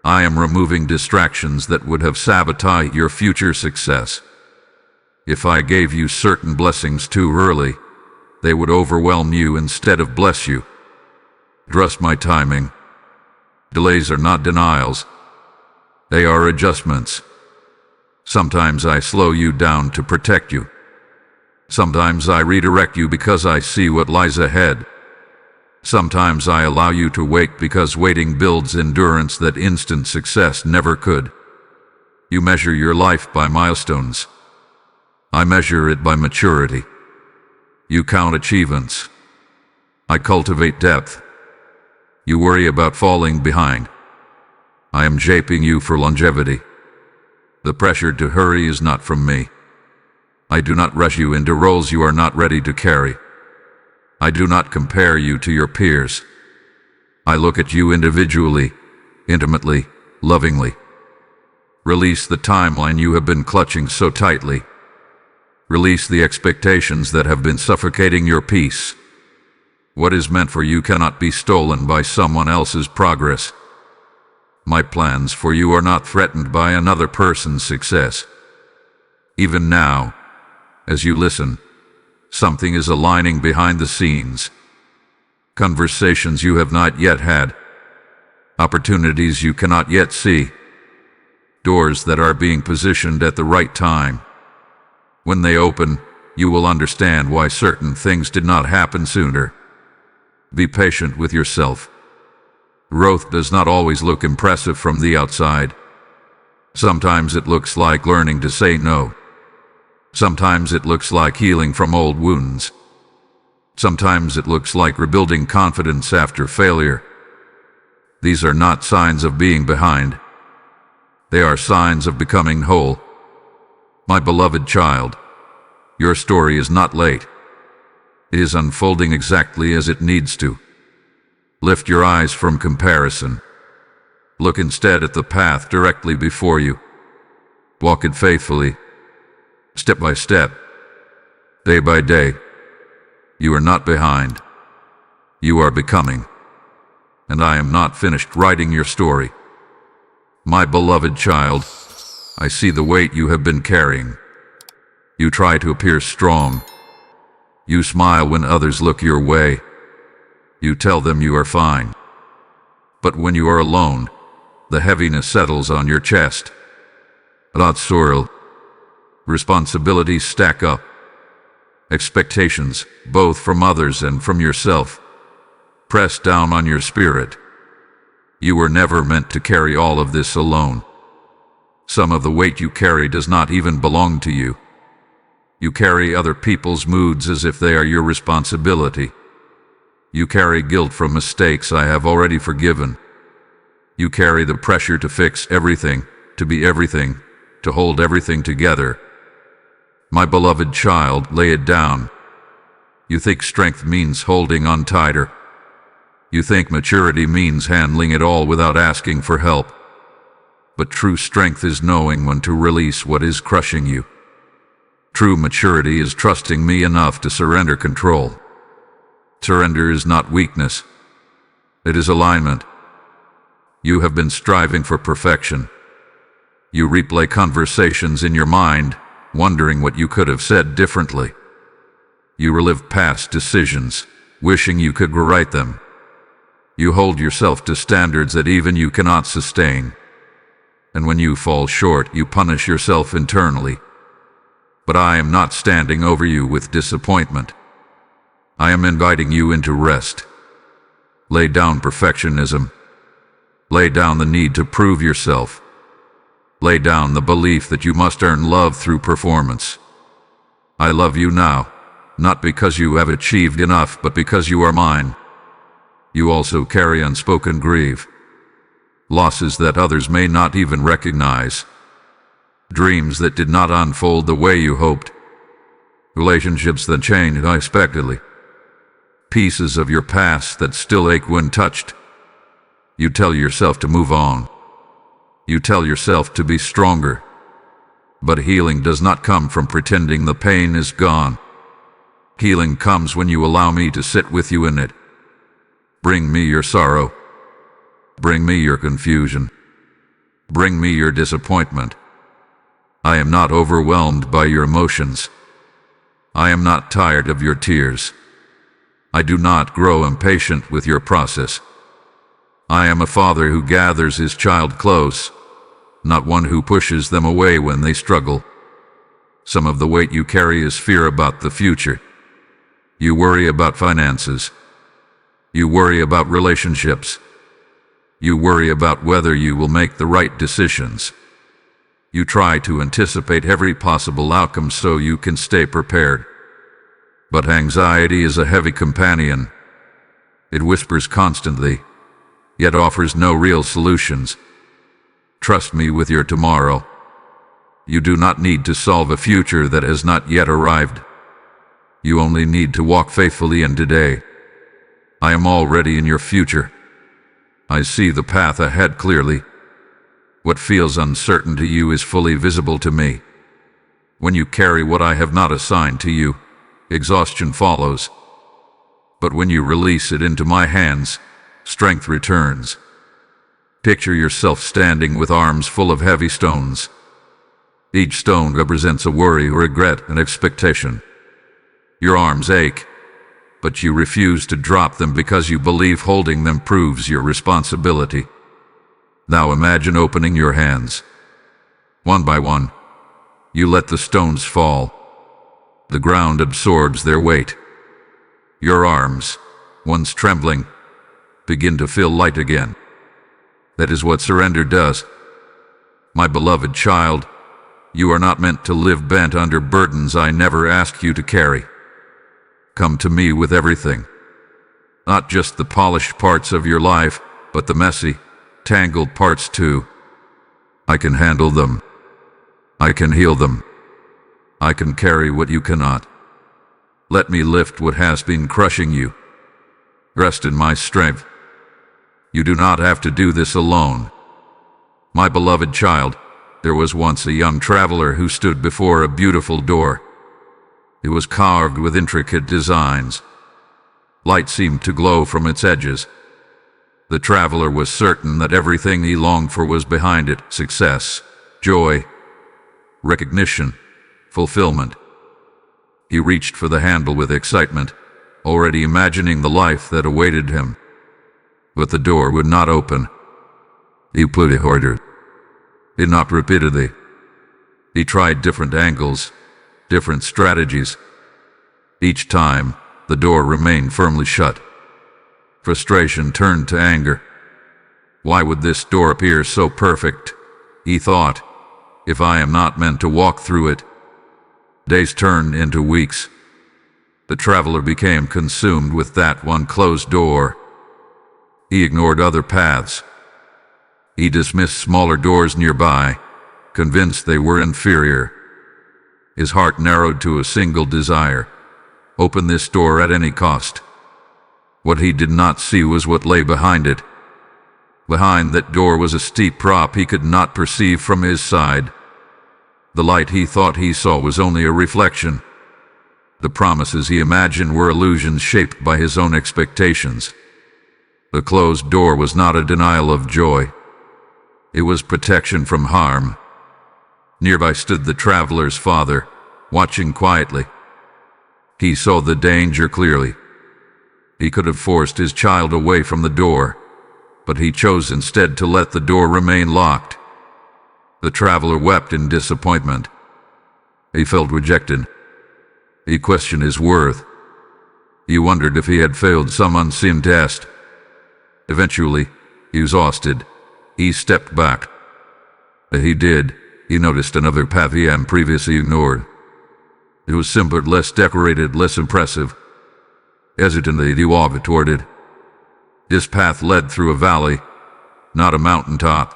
I am removing distractions that would have sabotaged your future success. If I gave you certain blessings too early, they would overwhelm you instead of bless you. Trust my timing. Delays are not denials. They are adjustments. Sometimes I slow you down to protect you. Sometimes I redirect you because I see what lies ahead. Sometimes I allow you to wait because waiting builds endurance that instant success never could. You measure your life by milestones. I measure it by maturity. You count achievements. I cultivate depth. You worry about falling behind. I am shaping you for longevity. The pressure to hurry is not from me. I do not rush you into roles you are not ready to carry. I do not compare you to your peers. I look at you individually, intimately, lovingly. Release the timeline you have been clutching so tightly. Release the expectations that have been suffocating your peace. What is meant for you cannot be stolen by someone else's progress. My plans for you are not threatened by another person's success. Even now, as you listen, something is aligning behind the scenes. Conversations you have not yet had. Opportunities you cannot yet see. Doors that are being positioned at the right time. When they open, you will understand why certain things did not happen sooner. Be patient with yourself. Growth does not always look impressive from the outside. Sometimes it looks like learning to say no. Sometimes it looks like healing from old wounds. Sometimes it looks like rebuilding confidence after failure. These are not signs of being behind. They are signs of becoming whole. My beloved child, your story is not late. It is unfolding exactly as it needs to. Lift your eyes from comparison. Look instead at the path directly before you. Walk it faithfully, step by step, day by day. You are not behind. You are becoming. And I am not finished writing your story. My beloved child, I see the weight you have been carrying. You try to appear strong. You smile when others look your way. You tell them you are fine. But when you are alone, the heaviness settles on your chest. Not sorrow. Responsibilities stack up. Expectations, both from others and from yourself, press down on your spirit. You were never meant to carry all of this alone. Some of the weight you carry does not even belong to you. You carry other people's moods as if they are your responsibility. You carry guilt from mistakes I have already forgiven. You carry the pressure to fix everything, to be everything, to hold everything together. My beloved child, lay it down. You think strength means holding on tighter. You think maturity means handling it all without asking for help. But true strength is knowing when to release what is crushing you. True maturity is trusting me enough to surrender control. Surrender is not weakness. It is alignment. You have been striving for perfection. You replay conversations in your mind, wondering what you could have said differently. You relive past decisions, wishing you could rewrite them. You hold yourself to standards that even you cannot sustain. And when you fall short, you punish yourself internally. But I am not standing over you with disappointment. I am inviting you into rest. Lay down perfectionism. Lay down the need to prove yourself. Lay down the belief that you must earn love through performance. I love you now, not because you have achieved enough, but because you are mine. You also carry unspoken grief, losses that others may not even recognize, dreams that did not unfold the way you hoped, relationships that changed unexpectedly, pieces of your past that still ache when touched. You tell yourself to move on. You tell yourself to be stronger. But healing does not come from pretending the pain is gone. Healing comes when you allow me to sit with you in it. Bring me your sorrow. Bring me your confusion. Bring me your disappointment. I am not overwhelmed by your emotions. I am not tired of your tears. I do not grow impatient with your process. I am a father who gathers his child close, not one who pushes them away when they struggle. Some of the weight you carry is fear about the future. You worry about finances. You worry about relationships. You worry about whether you will make the right decisions. You try to anticipate every possible outcome so you can stay prepared. But anxiety is a heavy companion. It whispers constantly, yet offers no real solutions. Trust me with your tomorrow. You do not need to solve a future that has not yet arrived. You only need to walk faithfully in today. I am already in your future. I see the path ahead clearly. What feels uncertain to you is fully visible to me. When you carry what I have not assigned to you, exhaustion follows. But when you release it into my hands, strength returns. Picture yourself standing with arms full of heavy stones. Each stone represents a worry, regret, and expectation. Your arms ache, but you refuse to drop them because you believe holding them proves your responsibility. Now imagine opening your hands. One by one, you let the stones fall. The ground absorbs their weight. Your arms, once trembling, begin to feel light again. That is what surrender does. My beloved child, you are not meant to live bent under burdens I never asked you to carry. Come to me with everything. Not just the polished parts of your life, but the messy, tangled parts too. I can handle them. I can heal them. I can carry what you cannot. Let me lift what has been crushing you. Rest in my strength. You do not have to do this alone. My beloved child, there was once a young traveler who stood before a beautiful door. It was carved with intricate designs. Light seemed to glow from its edges. The traveler was certain that everything he longed for was behind it: success, joy, recognition, fulfillment. He reached for the handle with excitement, already imagining the life that awaited him. But the door would not open. He put it harder. It knocked repeatedly. He tried different angles, different strategies. Each time, the door remained firmly shut. Frustration turned to anger. Why would this door appear so perfect? He thought. If I am not meant to walk through it? Days turned into weeks. The traveler became consumed with that one closed door. He ignored other paths. He dismissed smaller doors nearby, convinced they were inferior. His heart narrowed to a single desire: open this door at any cost. What he did not see was what lay behind it. Behind that door was a steep drop he could not perceive from his side. The light he thought he saw was only a reflection. The promises he imagined were illusions shaped by his own expectations. The closed door was not a denial of joy. It was protection from harm. Nearby stood the traveler's father, watching quietly. He saw the danger clearly. He could have forced his child away from the door, but he chose instead to let the door remain locked. The traveler wept in disappointment. He felt rejected. He questioned his worth. He wondered if he had failed some unseen test. Eventually, exhausted, he stepped back. As he did, he noticed another path he had previously ignored. It was simpler, less decorated, less impressive. Hesitantly, he walked toward it. This path led through a valley, not a mountaintop.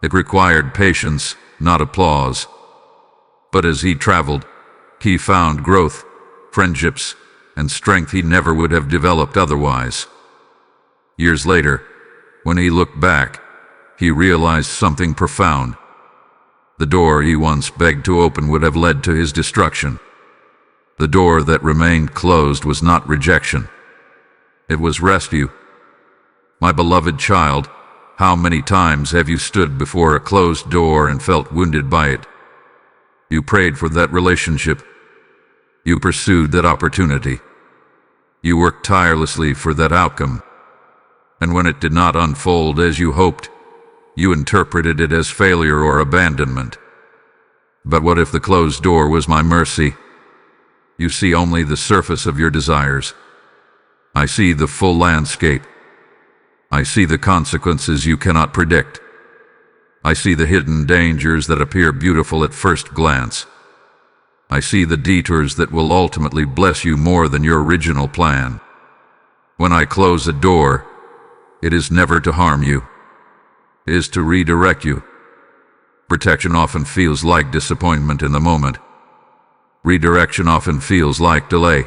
It required patience, not applause. But as he traveled, he found growth, friendships, and strength he never would have developed otherwise. Years later, when he looked back, he realized something profound. The door he once begged to open would have led to his destruction. The door that remained closed was not rejection. It was rescue. My beloved child, how many times have you stood before a closed door and felt wounded by it? You prayed for that relationship. You pursued that opportunity. You worked tirelessly for that outcome. And when it did not unfold as you hoped, you interpreted it as failure or abandonment. But what if the closed door was my mercy? You see only the surface of your desires. I see the full landscape. I see the consequences you cannot predict. I see the hidden dangers that appear beautiful at first glance. I see the detours that will ultimately bless you more than your original plan. When I close a door, it is never to harm you. It is to redirect you. Protection often feels like disappointment in the moment. Redirection often feels like delay.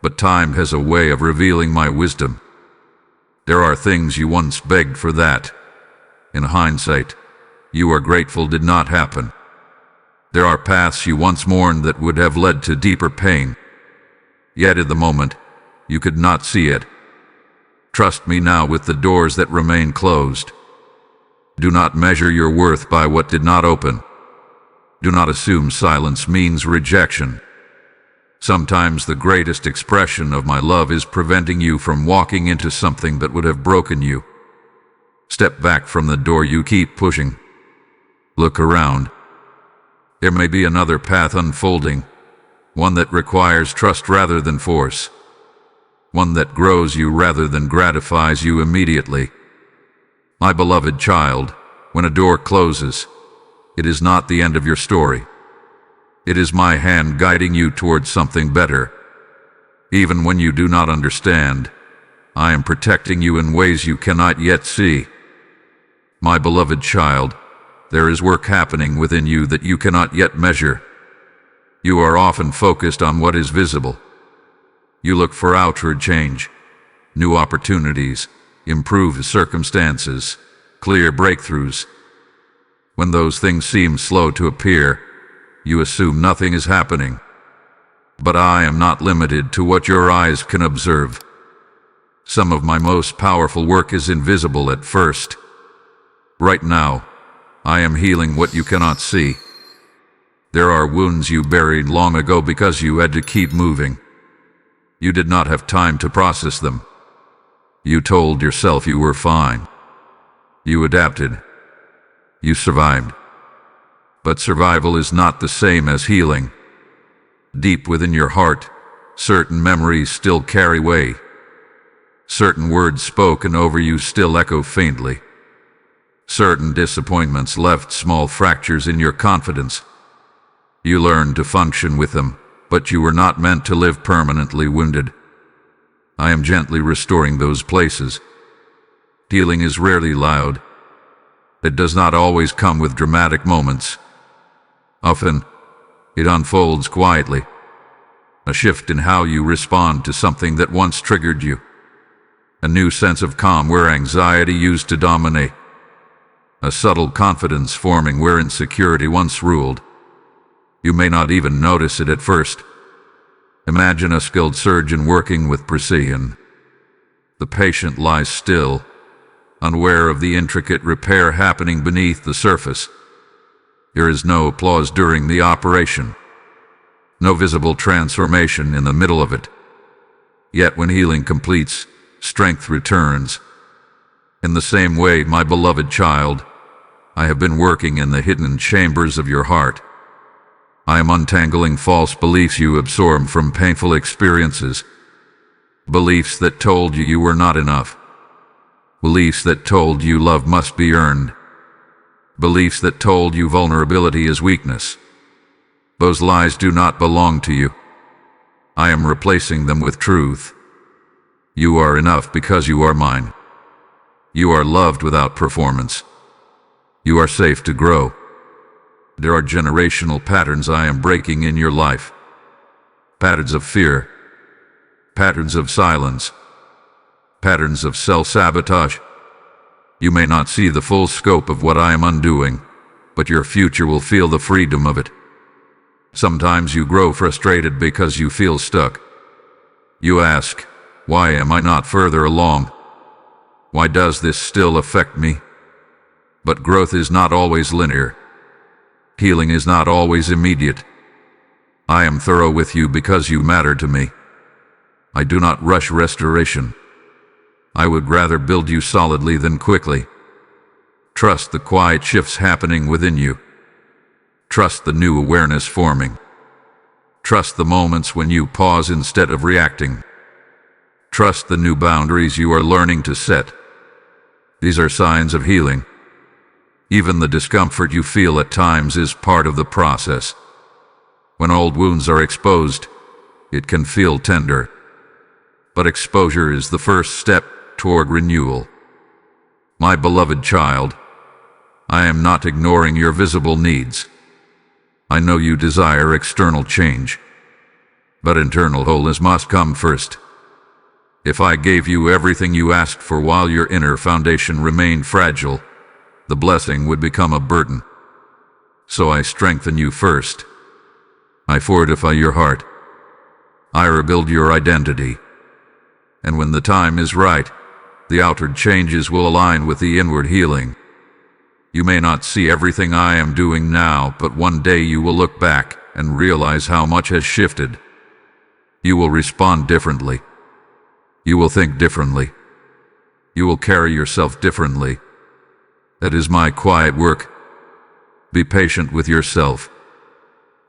But time has a way of revealing my wisdom. There are things you once begged for that, in hindsight, you are grateful did not happen. There are paths you once mourned that would have led to deeper pain. Yet in the moment, you could not see it. Trust me now with the doors that remain closed. Do not measure your worth by what did not open. Do not assume silence means rejection. Sometimes the greatest expression of my love is preventing you from walking into something that would have broken you. Step back from the door you keep pushing. Look around. There may be another path unfolding, one that requires trust rather than force, one that grows you rather than gratifies you immediately. My beloved child, when a door closes, it is not the end of your story. It is my hand guiding you towards something better. Even when you do not understand, I am protecting you in ways you cannot yet see. My beloved child, there is work happening within you that you cannot yet measure. You are often focused on what is visible. You look for outward change, new opportunities, improved circumstances, clear breakthroughs. When those things seem slow to appear, you assume nothing is happening. But I am not limited to what your eyes can observe. Some of my most powerful work is invisible at first. Right now, I am healing what you cannot see. There are wounds you buried long ago because you had to keep moving. You did not have time to process them. You told yourself you were fine. You adapted. You survived. But survival is not the same as healing. Deep within your heart, certain memories still carry weight. Certain words spoken over you still echo faintly. Certain disappointments left small fractures in your confidence. You learned to function with them, but you were not meant to live permanently wounded. I am gently restoring those places. Healing is rarely loud. It does not always come with dramatic moments. Often, it unfolds quietly. A shift in how you respond to something that once triggered you. A new sense of calm where anxiety used to dominate. A subtle confidence forming where insecurity once ruled. You may not even notice it at first. Imagine a skilled surgeon working with precision. The patient lies still, unaware of the intricate repair happening beneath the surface. There is no applause during the operation. No visible transformation in the middle of it. Yet when healing completes, strength returns. In the same way, my beloved child, I have been working in the hidden chambers of your heart. I am untangling false beliefs you absorbed from painful experiences. Beliefs that told you you were not enough. Beliefs that told you love must be earned. Beliefs that told you vulnerability is weakness. Those lies do not belong to you. I am replacing them with truth. You are enough because you are mine. You are loved without performance. You are safe to grow. There are generational patterns I am breaking in your life. Patterns of fear. Patterns of silence. Patterns of self-sabotage. You may not see the full scope of what I am undoing, but your future will feel the freedom of it. Sometimes you grow frustrated because you feel stuck. You ask, why am I not further along? Why does this still affect me? But growth is not always linear. Healing is not always immediate. I am thorough with you because you matter to me. I do not rush restoration. I would rather build you solidly than quickly. Trust the quiet shifts happening within you. Trust the new awareness forming. Trust the moments when you pause instead of reacting. Trust the new boundaries you are learning to set. These are signs of healing. Even the discomfort you feel at times is part of the process. When old wounds are exposed, it can feel tender. But exposure is the first step toward renewal. My beloved child, I am not ignoring your visible needs. I know you desire external change, but internal wholeness must come first. If I gave you everything you asked for while your inner foundation remained fragile, the blessing would become a burden. So I strengthen you first. I fortify your heart. I rebuild your identity. And when the time is right, the outward changes will align with the inward healing. You may not see everything I am doing now, but one day you will look back and realize how much has shifted. You will respond differently. You will think differently. You will carry yourself differently. That is my quiet work. Be patient with yourself.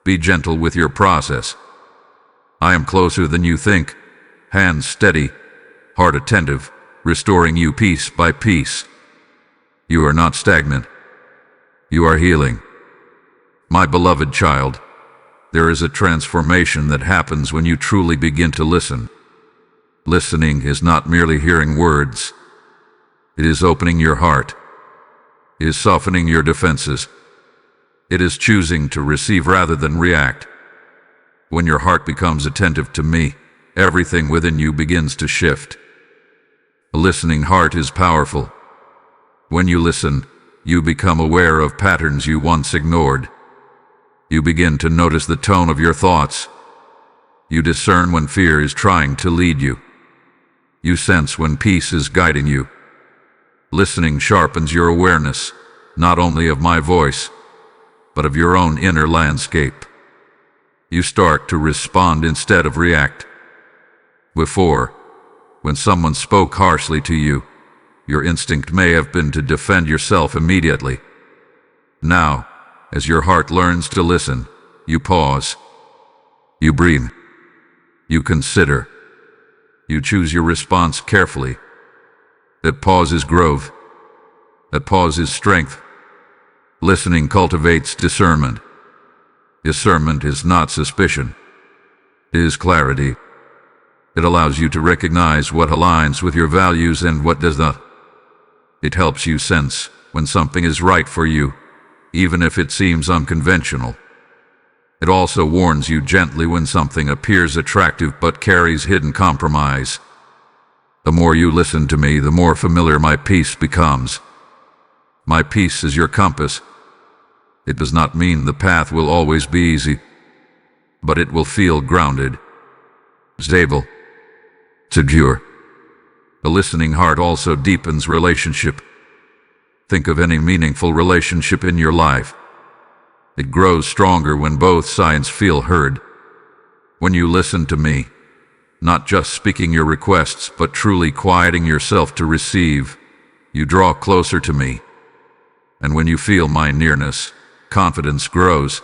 Be gentle with your process. I am closer than you think, hands steady, heart attentive, restoring you piece by piece. You are not stagnant. You are healing. My beloved child, there is a transformation that happens when you truly begin to listen. Listening is not merely hearing words. It is opening your heart. It is softening your defenses. It is choosing to receive rather than react. When your heart becomes attentive to me, everything within you begins to shift. A listening heart is powerful. When you listen, you become aware of patterns you once ignored. You begin to notice the tone of your thoughts. You discern when fear is trying to lead you. You sense when peace is guiding you. Listening sharpens your awareness, not only of my voice, but of your own inner landscape. You start to respond instead of react. Before, when someone spoke harshly to you, your instinct may have been to defend yourself immediately. Now, as your heart learns to listen, you pause. You breathe. You consider. You choose your response carefully. That pause is growth. That pause is strength. Listening cultivates discernment. Discernment is not suspicion. It is clarity. It allows you to recognize what aligns with your values and what does not. It helps you sense when something is right for you, even if it seems unconventional. It also warns you gently when something appears attractive but carries hidden compromise. The more you listen to me, the more familiar my peace becomes. My peace is your compass. It does not mean the path will always be easy, but it will feel grounded, stable, secure. A listening heart also deepens relationship. Think of any meaningful relationship in your life. It grows stronger when both sides feel heard. When you listen to me, not just speaking your requests, but truly quieting yourself to receive, you draw closer to me. And when you feel my nearness, confidence grows.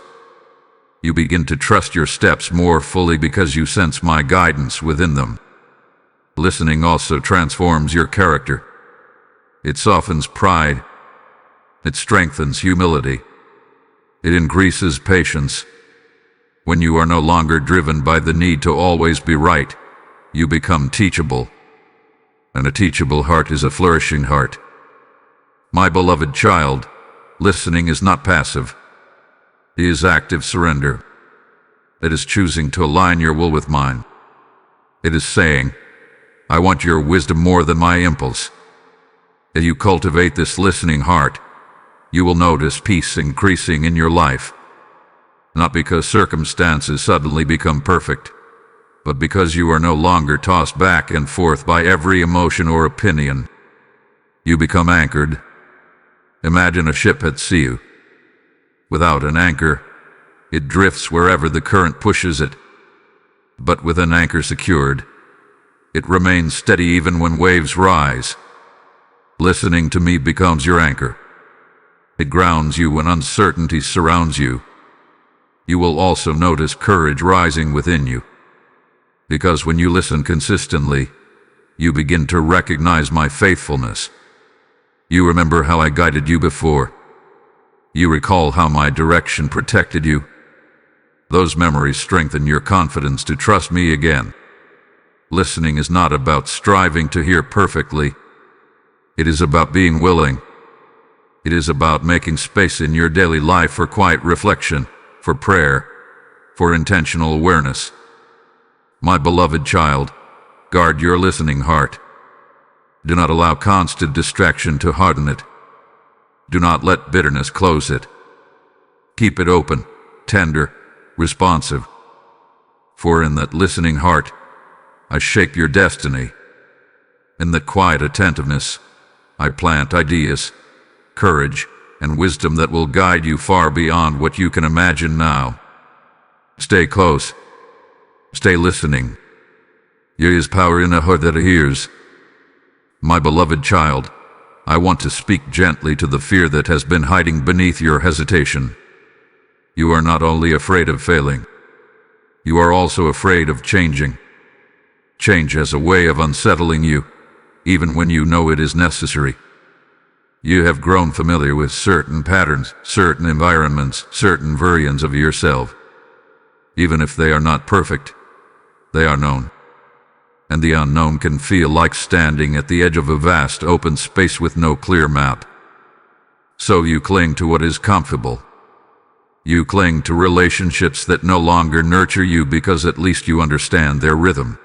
You begin to trust your steps more fully because you sense my guidance within them. Listening also transforms your character. It softens pride. It strengthens humility. It increases patience. When you are no longer driven by the need to always be right, you become teachable. And a teachable heart is a flourishing heart. My beloved child, listening is not passive. It is active surrender. It is choosing to align your will with mine. It is saying, I want your wisdom more than my impulse. As you cultivate this listening heart, you will notice peace increasing in your life. Not because circumstances suddenly become perfect, but because you are no longer tossed back and forth by every emotion or opinion. You become anchored. Imagine a ship at sea. Without an anchor, it drifts wherever the current pushes it. But with an anchor secured, it remains steady even when waves rise. Listening to me becomes your anchor. It grounds you when uncertainty surrounds you. You will also notice courage rising within you. Because when you listen consistently, you begin to recognize my faithfulness. You remember how I guided you before. You recall how my direction protected you. Those memories strengthen your confidence to trust me again. Listening is not about striving to hear perfectly. It is about being willing. It is about making space in your daily life for quiet reflection, for prayer, for intentional awareness. My beloved child, guard your listening heart. Do not allow constant distraction to harden it. Do not let bitterness close it. Keep it open, tender, responsive. For in that listening heart, I shape your destiny. In that quiet attentiveness, I plant ideas, courage, and wisdom that will guide you far beyond what you can imagine now. Stay close. Stay listening. There is power in a heart that hears. My beloved child, I want to speak gently to the fear that has been hiding beneath your hesitation. You are not only afraid of failing, you are also afraid of changing. Change has a way of unsettling you, even when you know it is necessary. You have grown familiar with certain patterns, certain environments, certain versions of yourself. Even if they are not perfect, they are known. And the unknown can feel like standing at the edge of a vast open space with no clear map. So you cling to what is comfortable. You cling to relationships that no longer nurture you because at least you understand their rhythm.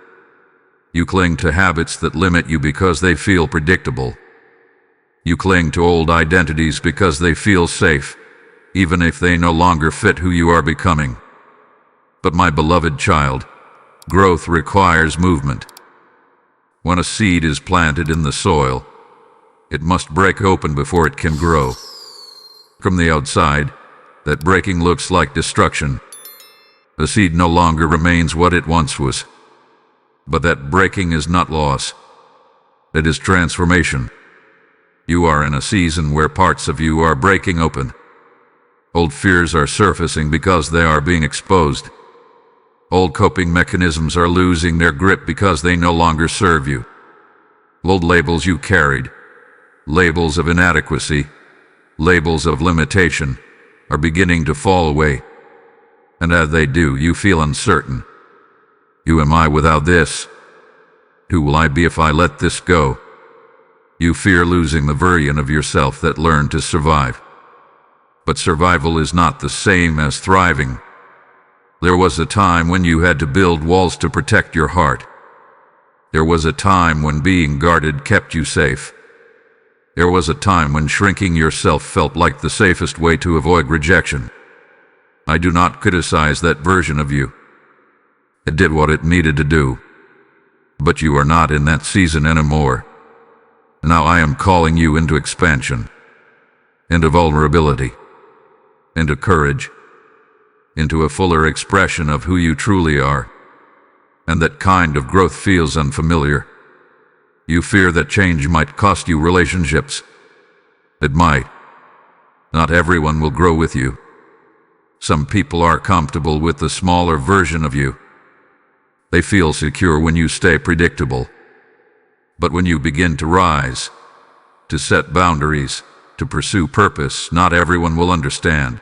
You cling to habits that limit you because they feel predictable. You cling to old identities because they feel safe, even if they no longer fit who you are becoming. But my beloved child, growth requires movement. When a seed is planted in the soil, it must break open before it can grow. From the outside, that breaking looks like destruction. The seed no longer remains what it once was. But that breaking is not loss. It is transformation. You are in a season where parts of you are breaking open. Old fears are surfacing because they are being exposed. Old coping mechanisms are losing their grip because they no longer serve you. Old labels you carried, labels of inadequacy, labels of limitation, are beginning to fall away. And as they do, you feel uncertain. Who am I without this? Who will I be if I let this go? You fear losing the version of yourself that learned to survive. But survival is not the same as thriving. There was a time when you had to build walls to protect your heart. There was a time when being guarded kept you safe. There was a time when shrinking yourself felt like the safest way to avoid rejection. I do not criticize that version of you. It did what it needed to do. But you are not in that season anymore. Now I am calling you into expansion, into vulnerability, into courage, into a fuller expression of who you truly are. And that kind of growth feels unfamiliar. You fear that change might cost you relationships. It might. Not everyone will grow with you. Some people are comfortable with the smaller version of you. They feel secure when you stay predictable. But when you begin to rise, to set boundaries, to pursue purpose, not everyone will understand.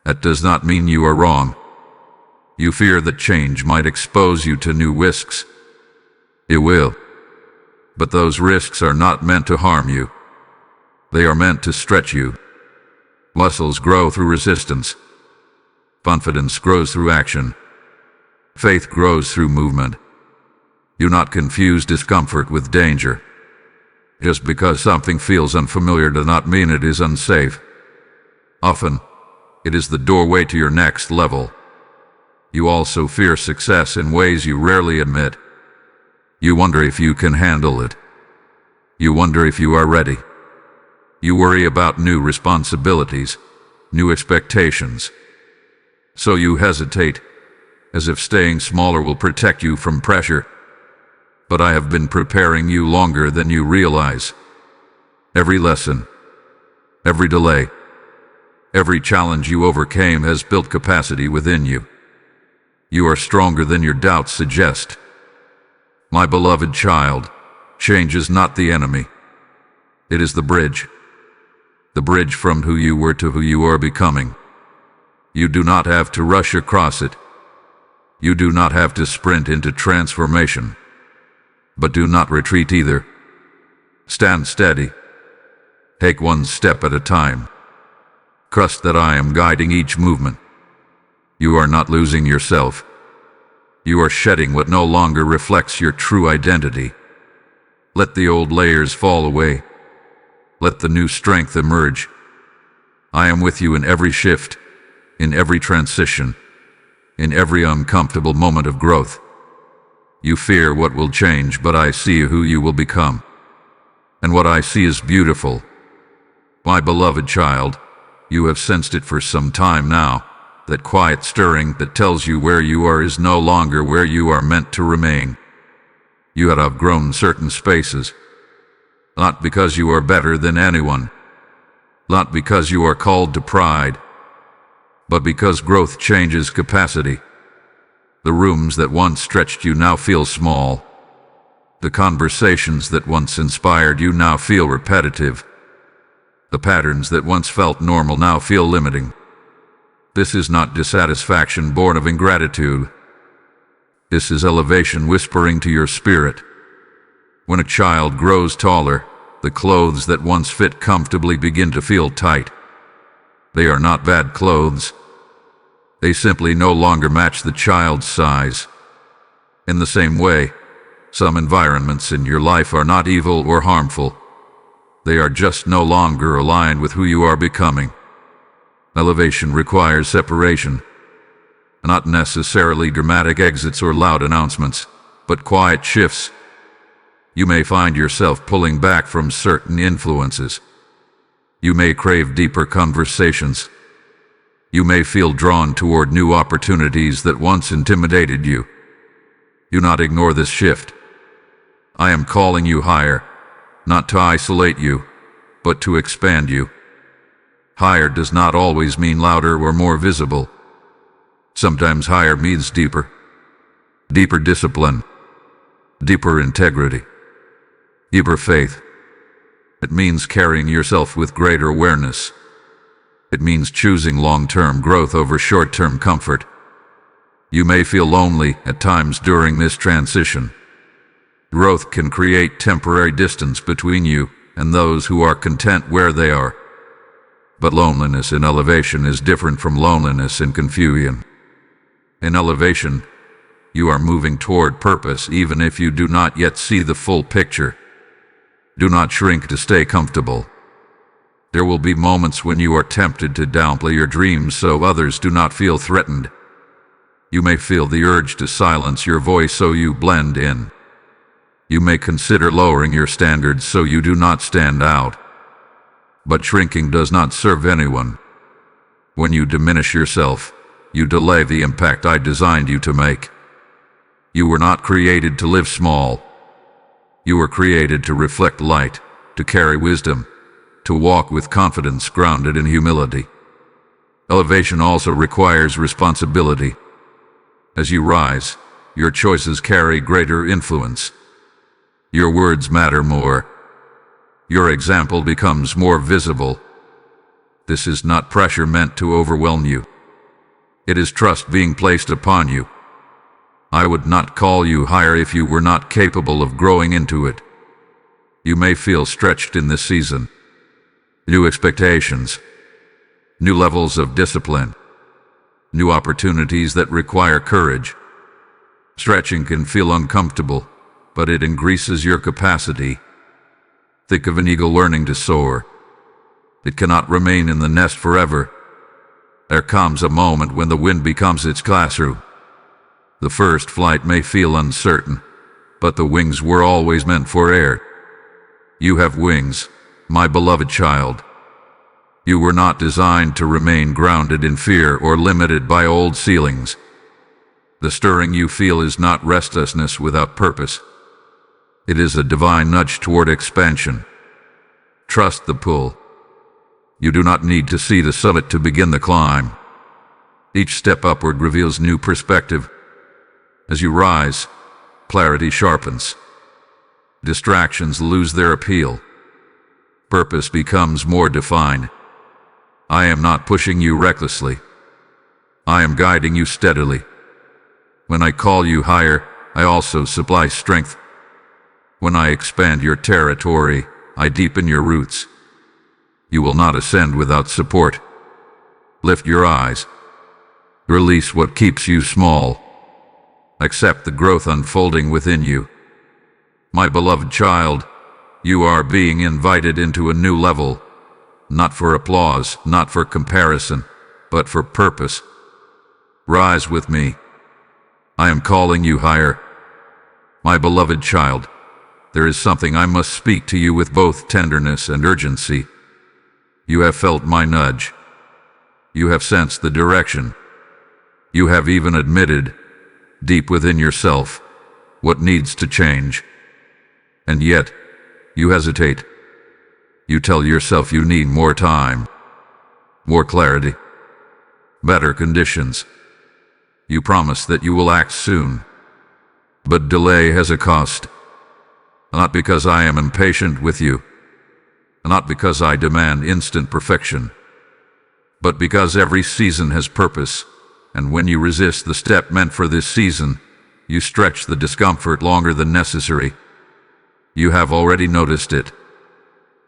That does not mean you are wrong. You fear that change might expose you to new risks. It will. But those risks are not meant to harm you. They are meant to stretch you. Muscles grow through resistance. Confidence grows through action. Faith grows through movement. Do not confuse discomfort with danger. Just because something feels unfamiliar does not mean it is unsafe. Often, it is the doorway to your next level. You also fear success in ways you rarely admit. You wonder if you can handle it. You wonder if you are ready. You worry about new responsibilities, new expectations. So you hesitate, as if staying smaller will protect you from pressure. But I have been preparing you longer than you realize. Every lesson, every delay, every challenge you overcame has built capacity within you. You are stronger than your doubts suggest. My beloved child, change is not the enemy. It is the bridge. The bridge from who you were to who you are becoming. You do not have to rush across it. You do not have to sprint into transformation. But do not retreat either. Stand steady. Take one step at a time. Trust that I am guiding each movement. You are not losing yourself. You are shedding what no longer reflects your true identity. Let the old layers fall away. Let the new strength emerge. I am with you in every shift, in every transition, in every uncomfortable moment of growth. You fear what will change, but I see who you will become. And what I see is beautiful. My beloved child, you have sensed it for some time now. That quiet stirring that tells you where you are is no longer where you are meant to remain. You have outgrown certain spaces. Not because you are better than anyone. Not because you are called to pride. But because growth changes capacity. The rooms that once stretched you now feel small. The conversations that once inspired you now feel repetitive. The patterns that once felt normal now feel limiting. This is not dissatisfaction born of ingratitude. This is elevation whispering to your spirit. When a child grows taller, the clothes that once fit comfortably begin to feel tight. They are not bad clothes. They simply no longer match the child's size. In the same way, some environments in your life are not evil or harmful. They are just no longer aligned with who you are becoming. Elevation requires separation, not necessarily dramatic exits or loud announcements, but quiet shifts. You may find yourself pulling back from certain influences. You may crave deeper conversations. You may feel drawn toward new opportunities that once intimidated you. Do not ignore this shift. I am calling you higher, not to isolate you, but to expand you. Higher does not always mean louder or more visible. Sometimes higher means deeper. Deeper discipline. Deeper integrity. Deeper faith. It means carrying yourself with greater awareness. It means choosing long-term growth over short-term comfort. You may feel lonely at times during this transition. Growth can create temporary distance between you and those who are content where they are. But loneliness in elevation is different from loneliness in confusion. In elevation, you are moving toward purpose even if you do not yet see the full picture. Do not shrink to stay comfortable. There will be moments when you are tempted to downplay your dreams so others do not feel threatened. You may feel the urge to silence your voice so you blend in. You may consider lowering your standards so you do not stand out. But shrinking does not serve anyone. When you diminish yourself, you delay the impact I designed you to make. You were not created to live small. You were created to reflect light, to carry wisdom, to walk with confidence grounded in humility. Elevation also requires responsibility. As you rise, your choices carry greater influence. Your words matter more. Your example becomes more visible. This is not pressure meant to overwhelm you. It is trust being placed upon you. I would not call you higher if you were not capable of growing into it. You may feel stretched in this season. New expectations, new levels of discipline, new opportunities that require courage. Stretching can feel uncomfortable, but it increases your capacity. Think of an eagle learning to soar. It cannot remain in the nest forever. There comes a moment when the wind becomes its classroom. The first flight may feel uncertain, but the wings were always meant for air. You have wings, my beloved child. You were not designed to remain grounded in fear or limited by old ceilings. The stirring you feel is not restlessness without purpose. It is a divine nudge toward expansion. Trust the pull. You do not need to see the summit to begin the climb. Each step upward reveals new perspective. As you rise, clarity sharpens. Distractions lose their appeal. Purpose becomes more defined. I am not pushing you recklessly. I am guiding you steadily. When I call you higher, I also supply strength. When I expand your territory, I deepen your roots. You will not ascend without support. Lift your eyes. Release what keeps you small. Accept the growth unfolding within you. My beloved child, you are being invited into a new level, not for applause, not for comparison, but for purpose. Rise with me. I am calling you higher. My beloved child, there is something I must speak to you with both tenderness and urgency. You have felt my nudge. You have sensed the direction. You have even admitted, deep within yourself, what needs to change. And yet, you hesitate. You tell yourself you need more time, more clarity, better conditions. You promise that you will act soon. But delay has a cost. Not because I am impatient with you, not because I demand instant perfection, but because every season has purpose, and when you resist the step meant for this season, you stretch the discomfort longer than necessary. You have already noticed it.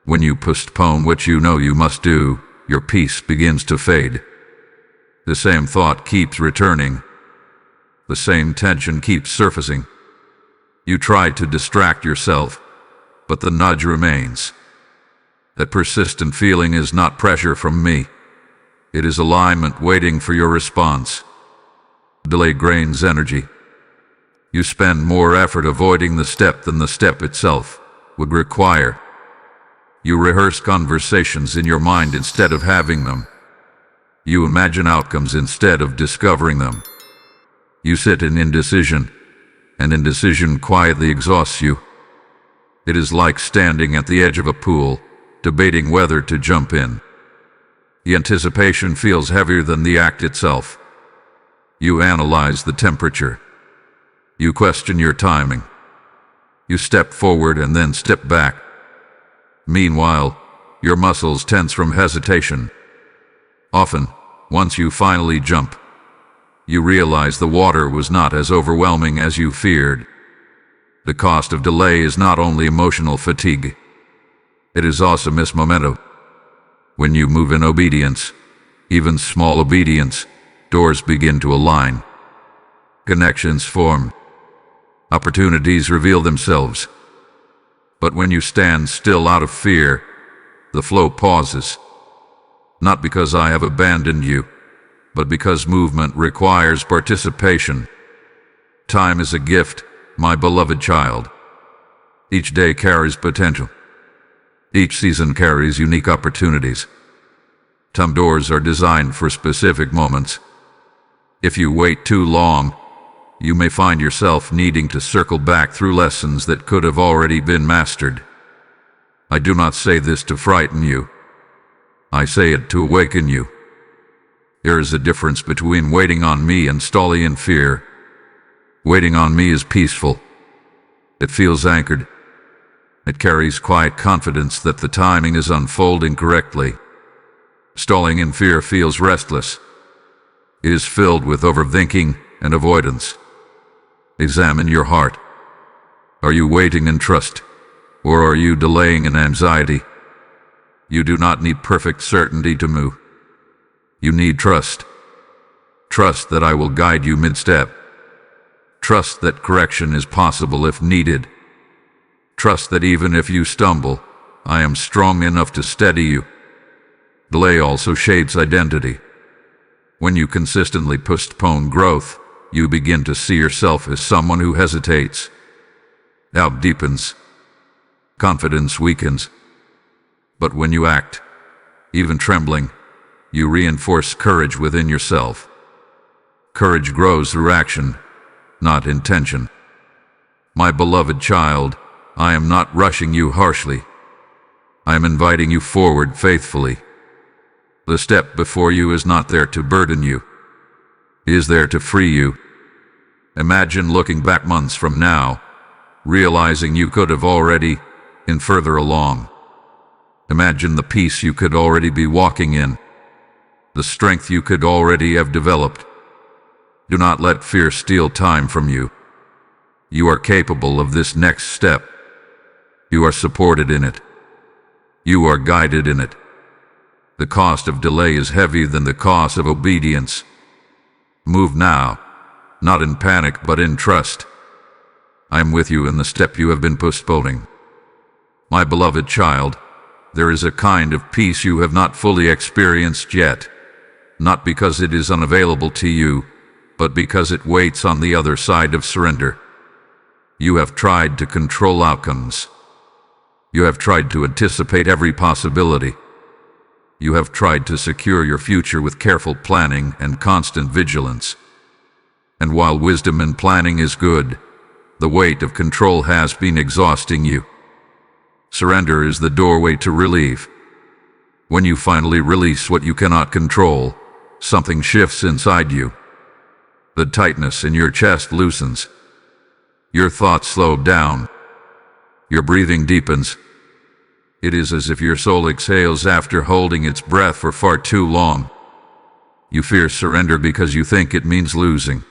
When you postpone what you know you must do, your peace begins to fade. The same thought keeps returning. The same tension keeps surfacing. You try to distract yourself, but the nudge remains. That persistent feeling is not pressure from me. It is alignment waiting for your response. Delay drains energy. You spend more effort avoiding the step than the step itself would require. You rehearse conversations in your mind instead of having them. You imagine outcomes instead of discovering them. You sit in indecision, and indecision quietly exhausts you. It is like standing at the edge of a pool, debating whether to jump in. The anticipation feels heavier than the act itself. You analyze the temperature. You question your timing. You step forward and then step back. Meanwhile, your muscles tense from hesitation. Often, once you finally jump, you realize the water was not as overwhelming as you feared. The cost of delay is not only emotional fatigue. It is also missed momentum. When you move in obedience, even small obedience, doors begin to align. Connections form. Opportunities reveal themselves. But when you stand still out of fear, the flow pauses. Not because I have abandoned you, but because movement requires participation. Time is a gift, my beloved child. Each day carries potential. Each season carries unique opportunities. Some doors are designed for specific moments. If you wait too long, you may find yourself needing to circle back through lessons that could have already been mastered. I do not say this to frighten you. I say it to awaken you. There is a difference between waiting on me and stalling in fear. Waiting on me is peaceful. It feels anchored. It carries quiet confidence that the timing is unfolding correctly. Stalling in fear feels restless. It is filled with overthinking and avoidance. Examine your heart. Are you waiting in trust, or are you delaying in anxiety? You do not need perfect certainty to move. You need trust. Trust that I will guide you mid-step. Trust that correction is possible if needed. Trust that even if you stumble, I am strong enough to steady you. Delay also shapes identity. When you consistently postpone growth, you begin to see yourself as someone who hesitates. Doubt deepens. Confidence weakens. But when you act, even trembling, you reinforce courage within yourself. Courage grows through action, not intention. My beloved child, I am not rushing you harshly. I am inviting you forward faithfully. The step before you is not there to burden you. It is there to free you. Imagine looking back months from now, realizing you could have already been further along. Imagine the peace you could already be walking in, the strength you could already have developed. Do not let fear steal time from you. You are capable of this next step. You are supported in it. You are guided in it. The cost of delay is heavier than the cost of obedience. Move now, not in panic but in trust. I am with you in the step you have been postponing. My beloved child, there is a kind of peace you have not fully experienced yet, not because it is unavailable to you, but because it waits on the other side of surrender. You have tried to control outcomes. You have tried to anticipate every possibility. You have tried to secure your future with careful planning and constant vigilance. And while wisdom in planning is good, the weight of control has been exhausting you. Surrender is the doorway to relief. When you finally release what you cannot control, something shifts inside you. The tightness in your chest loosens. Your thoughts slow down. Your breathing deepens. It is as if your soul exhales after holding its breath for far too long. You fear surrender because you think it means losing.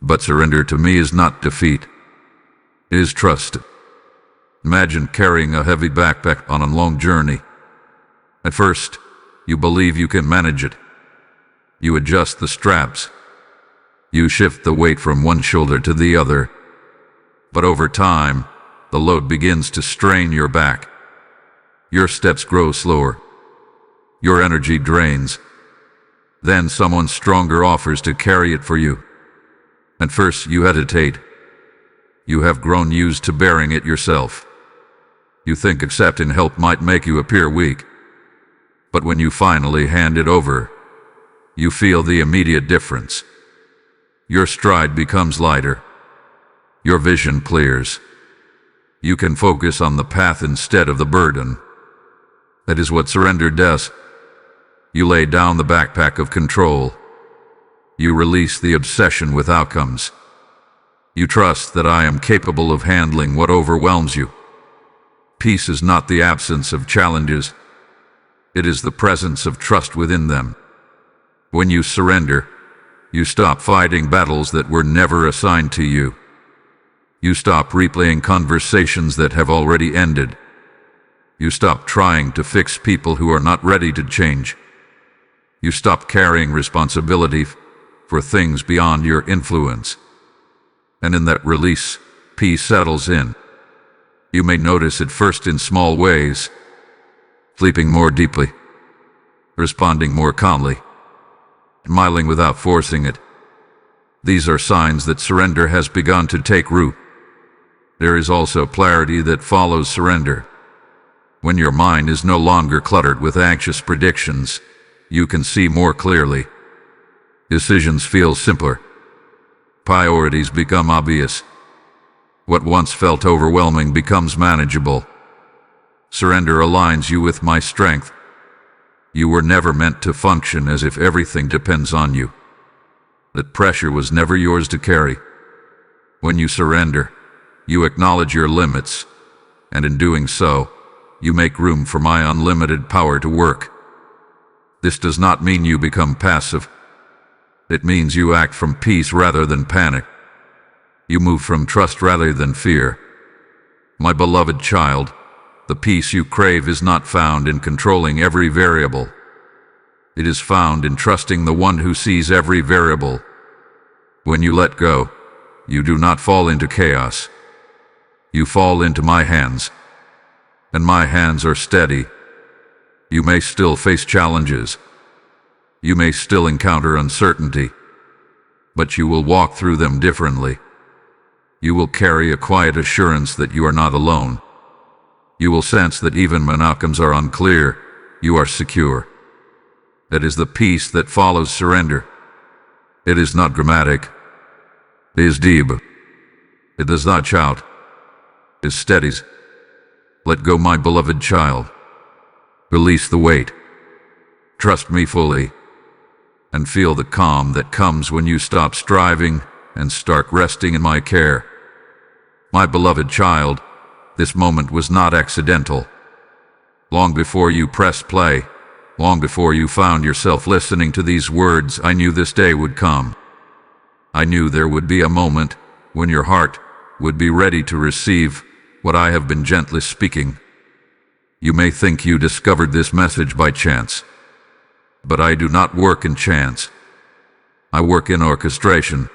But surrender to me is not defeat. It is trust. Imagine carrying a heavy backpack on a long journey. At first, you believe you can manage it. You adjust the straps. You shift the weight from one shoulder to the other. But over time, the load begins to strain your back. Your steps grow slower. Your energy drains. Then someone stronger offers to carry it for you. At first you hesitate. You have grown used to bearing it yourself. You think accepting help might make you appear weak. But when you finally hand it over, you feel the immediate difference. Your stride becomes lighter. Your vision clears. You can focus on the path instead of the burden. That is what surrender does. You lay down the backpack of control. You release the obsession with outcomes. You trust that I am capable of handling what overwhelms you. Peace is not the absence of challenges. It is the presence of trust within them. When you surrender, you stop fighting battles that were never assigned to you. You stop replaying conversations that have already ended. You stop trying to fix people who are not ready to change. You stop carrying responsibility for things beyond your influence. And in that release, peace settles in. You may notice it first in small ways: sleeping more deeply, responding more calmly, smiling without forcing it. These are signs that surrender has begun to take root. There is also clarity that follows surrender. When your mind is no longer cluttered with anxious predictions, you can see more clearly. Decisions feel simpler. Priorities become obvious. What once felt overwhelming becomes manageable. Surrender aligns you with my strength. You were never meant to function as if everything depends on you. That pressure was never yours to carry. When you surrender, you acknowledge your limits, and in doing so, you make room for my unlimited power to work. This does not mean you become passive. It means you act from peace rather than panic. You move from trust rather than fear. My beloved child, the peace you crave is not found in controlling every variable. It is found in trusting the one who sees every variable. When you let go, you do not fall into chaos. You fall into my hands. And my hands are steady. You may still face challenges. You may still encounter uncertainty. But you will walk through them differently. You will carry a quiet assurance that you are not alone. You will sense that even when outcomes are unclear, you are secure. That is the peace that follows surrender. It is not dramatic. It is deep. It does not shout. It steadies. Let go, my beloved child. Release the weight. Trust me fully. And feel the calm that comes when you stop striving and start resting in my care. My beloved child, this moment was not accidental. Long before you pressed play, long before you found yourself listening to these words, I knew this day would come. I knew there would be a moment when your heart would be ready to receive what I have been gently speaking. You may think you discovered this message by chance, but I do not work in chance. I work in orchestration.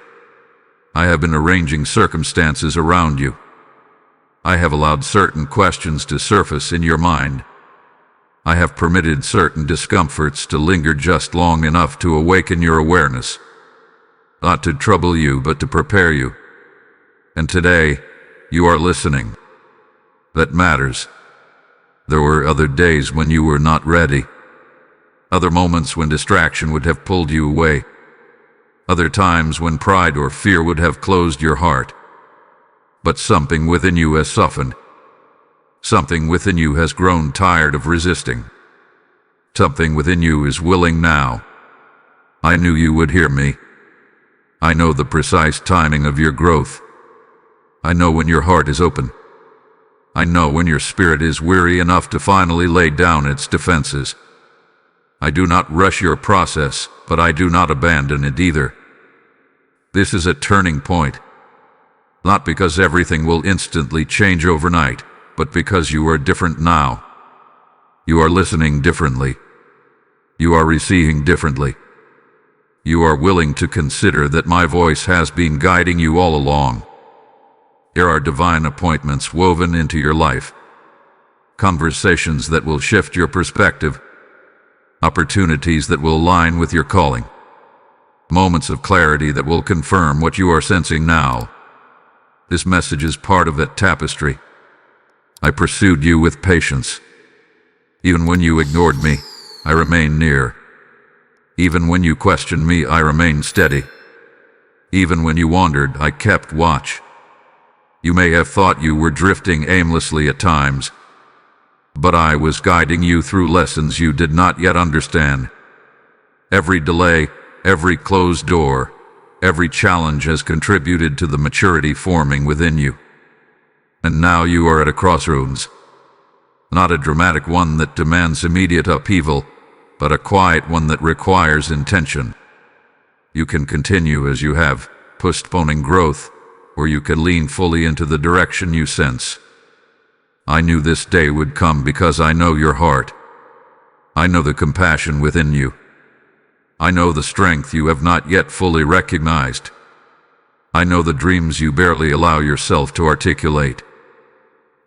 I have been arranging circumstances around you. I have allowed certain questions to surface in your mind. I have permitted certain discomforts to linger just long enough to awaken your awareness. Not to trouble you, but to prepare you. And today, you are listening. That matters. There were other days when you were not ready. Other moments when distraction would have pulled you away. Other times when pride or fear would have closed your heart. But something within you has softened. Something within you has grown tired of resisting. Something within you is willing now. I knew you would hear me. I know the precise timing of your growth. I know when your heart is open. I know when your spirit is weary enough to finally lay down its defenses. I do not rush your process, but I do not abandon it either. This is a turning point. Not because everything will instantly change overnight, but because you are different now. You are listening differently. You are receiving differently. You are willing to consider that my voice has been guiding you all along. There are divine appointments woven into your life. conversations that will shift your perspective, opportunities that will align with your calling, moments of clarity that will confirm what you are sensing now. This message is part of that tapestry. I pursued you with patience. Even when you ignored me, I remained near. Even when you questioned me, I remained steady. Even when you wandered, I kept watch. You may have thought you were drifting aimlessly at times, but I was guiding you through lessons you did not yet understand. Every delay, every closed door, every challenge has contributed to the maturity forming within you. And now you are at a crossroads. Not a dramatic one that demands immediate upheaval, but a quiet one that requires intention. You can continue as you have, postponing growth, or you can lean fully into the direction you sense. I knew this day would come because I know your heart. I know the compassion within you. I know the strength you have not yet fully recognized. I know the dreams you barely allow yourself to articulate.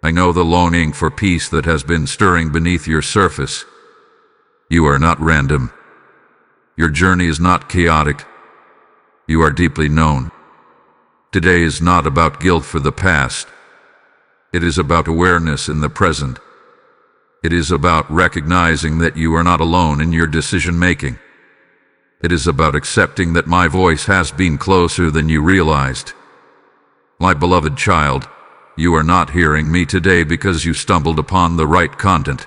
I know the longing for peace that has been stirring beneath your surface. You are not random. Your journey is not chaotic. You are deeply known. Today is not about guilt for the past. It is about awareness in the present. It is about recognizing that you are not alone in your decision-making. It is about accepting that my voice has been closer than you realized. My beloved child, you are not hearing me today because you stumbled upon the right content.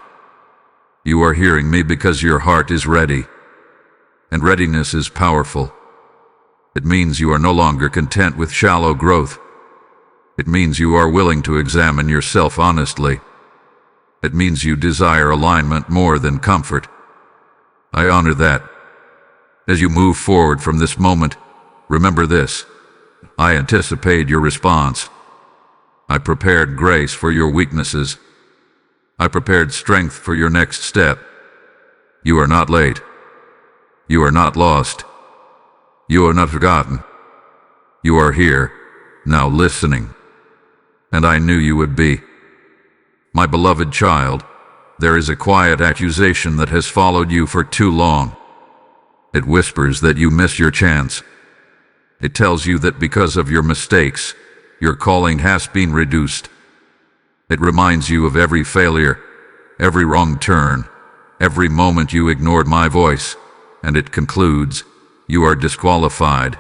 You are hearing me because your heart is ready. And readiness is powerful. It means you are no longer content with shallow growth. It means you are willing to examine yourself honestly. It means you desire alignment more than comfort. I honor that. As you move forward from this moment, remember this. I anticipate your response. I prepared grace for your weaknesses. I prepared strength for your next step. You are not late. You are not lost. You are not forgotten. You are here, now listening. And I knew you would be. My beloved child, there is a quiet accusation that has followed you for too long. It whispers that you miss your chance. It tells you that because of your mistakes, your calling has been reduced. It reminds you of every failure, every wrong turn, every moment you ignored my voice, and it concludes, you are disqualified.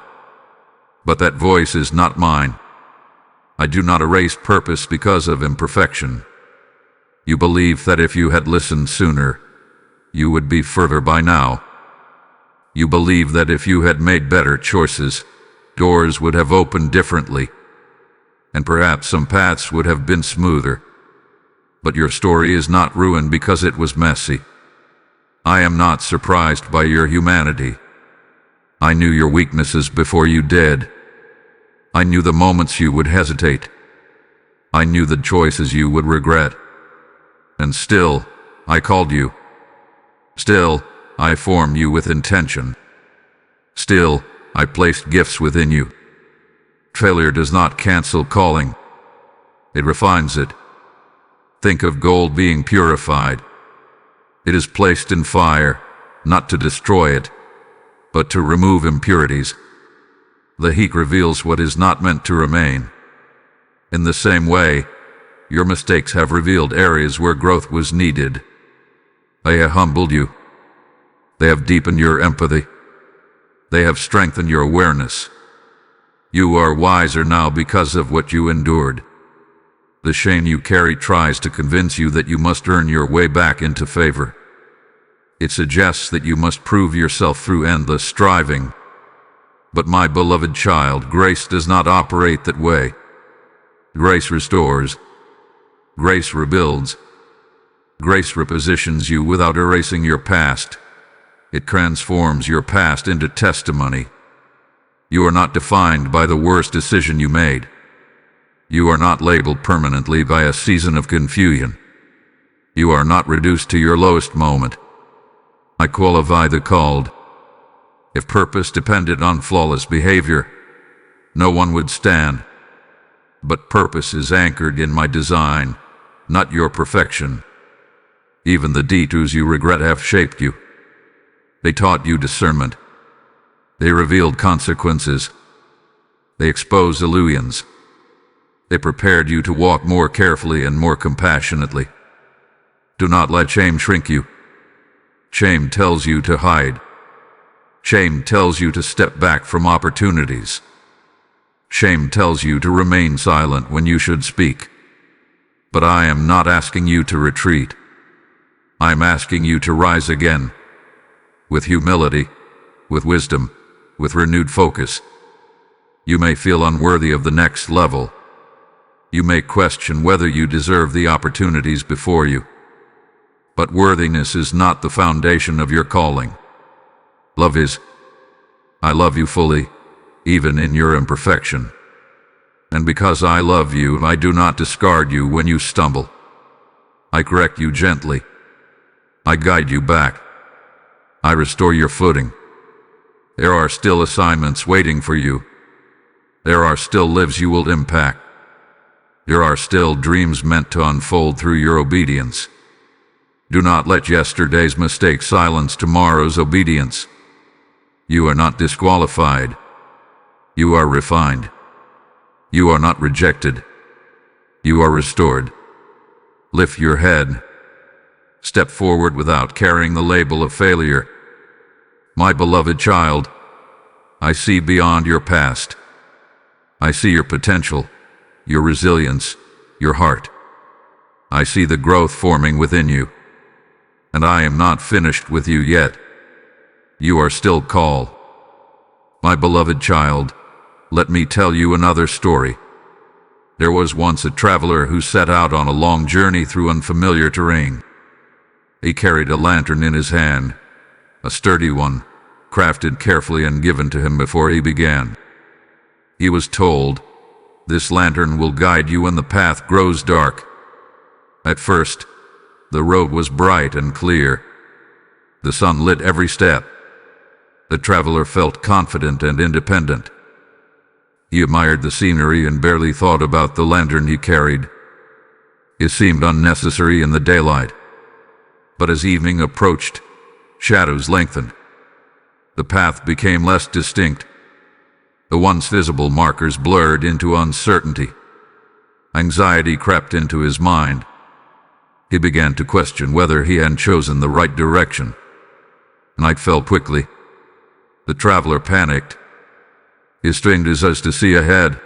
But that voice is not mine. I do not erase purpose because of imperfection. You believe that if you had listened sooner, you would be further by now. You believe that if you had made better choices, doors would have opened differently, and perhaps some paths would have been smoother. But your story is not ruined because it was messy. I am not surprised by your humanity. I knew your weaknesses before you did. I knew the moments you would hesitate. I knew the choices you would regret. And still, I called you. Still, I formed you with intention. Still, I placed gifts within you. Failure does not cancel calling. It refines it. Think of gold being purified. It is placed in fire, not to destroy it, but to remove impurities. The heat reveals what is not meant to remain. In the same way, your mistakes have revealed areas where growth was needed. They have humbled you. They have deepened your empathy. They have strengthened your awareness. You are wiser now because of what you endured. The shame you carry tries to convince you that you must earn your way back into favor. It suggests that you must prove yourself through endless striving. But my beloved child, grace does not operate that way. Grace restores. Grace rebuilds. Grace repositions you without erasing your past. It transforms your past into testimony. You are not defined by the worst decision you made. You are not labeled permanently by a season of confusion. You are not reduced to your lowest moment. I qualify the called. If purpose depended on flawless behavior, no one would stand. But purpose is anchored in my design, not your perfection. Even the detours you regret have shaped you. They taught you discernment. They revealed consequences. They exposed illusions. They prepared you to walk more carefully and more compassionately. Do not let shame shrink you. Shame tells you to hide. Shame tells you to step back from opportunities. Shame tells you to remain silent when you should speak. But I am not asking you to retreat. I am asking you to rise again. With humility, with wisdom, with renewed focus. You may feel unworthy of the next level. You may question whether you deserve the opportunities before you. But worthiness is not the foundation of your calling. Love is. I love you fully, even in your imperfection. And because I love you, I do not discard you when you stumble. I correct you gently. I guide you back. I restore your footing. There are still assignments waiting for you. There are still lives you will impact. There are still dreams meant to unfold through your obedience. Do not let yesterday's mistakes silence tomorrow's obedience. You are not disqualified. You are refined. You are not rejected. You are restored. Lift your head. Step forward without carrying the label of failure. My beloved child, I see beyond your past. I see your potential, your resilience, your heart. I see the growth forming within you. And I am not finished with you yet. You are still called. My beloved child, let me tell you another story. There was once a traveler who set out on a long journey through unfamiliar terrain. He carried a lantern in his hand, a sturdy one, crafted carefully and given to him before he began. He was told, "This lantern will guide you when the path grows dark." At first, the road was bright and clear. The sun lit every step. The traveler felt confident and independent. He admired the scenery and barely thought about the lantern he carried. It seemed unnecessary in the daylight. But as evening approached, shadows lengthened. The path became less distinct. The once visible markers blurred into uncertainty. Anxiety crept into his mind. He began to question whether he had chosen the right direction. Night fell quickly. The traveler panicked. He strained his eyes to see ahead.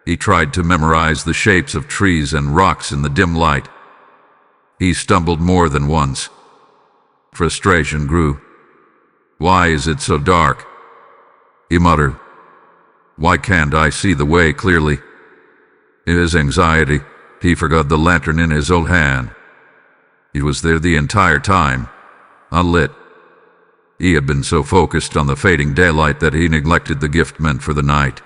He tried to memorize the shapes of trees and rocks in the dim light. He stumbled more than once. Frustration grew. "Why is it so dark?" he muttered. "Why can't I see the way clearly?" In his anxiety, he forgot the lantern in his old hand. It was there the entire time, unlit. He had been so focused on the fading daylight that he neglected the gift meant for the night.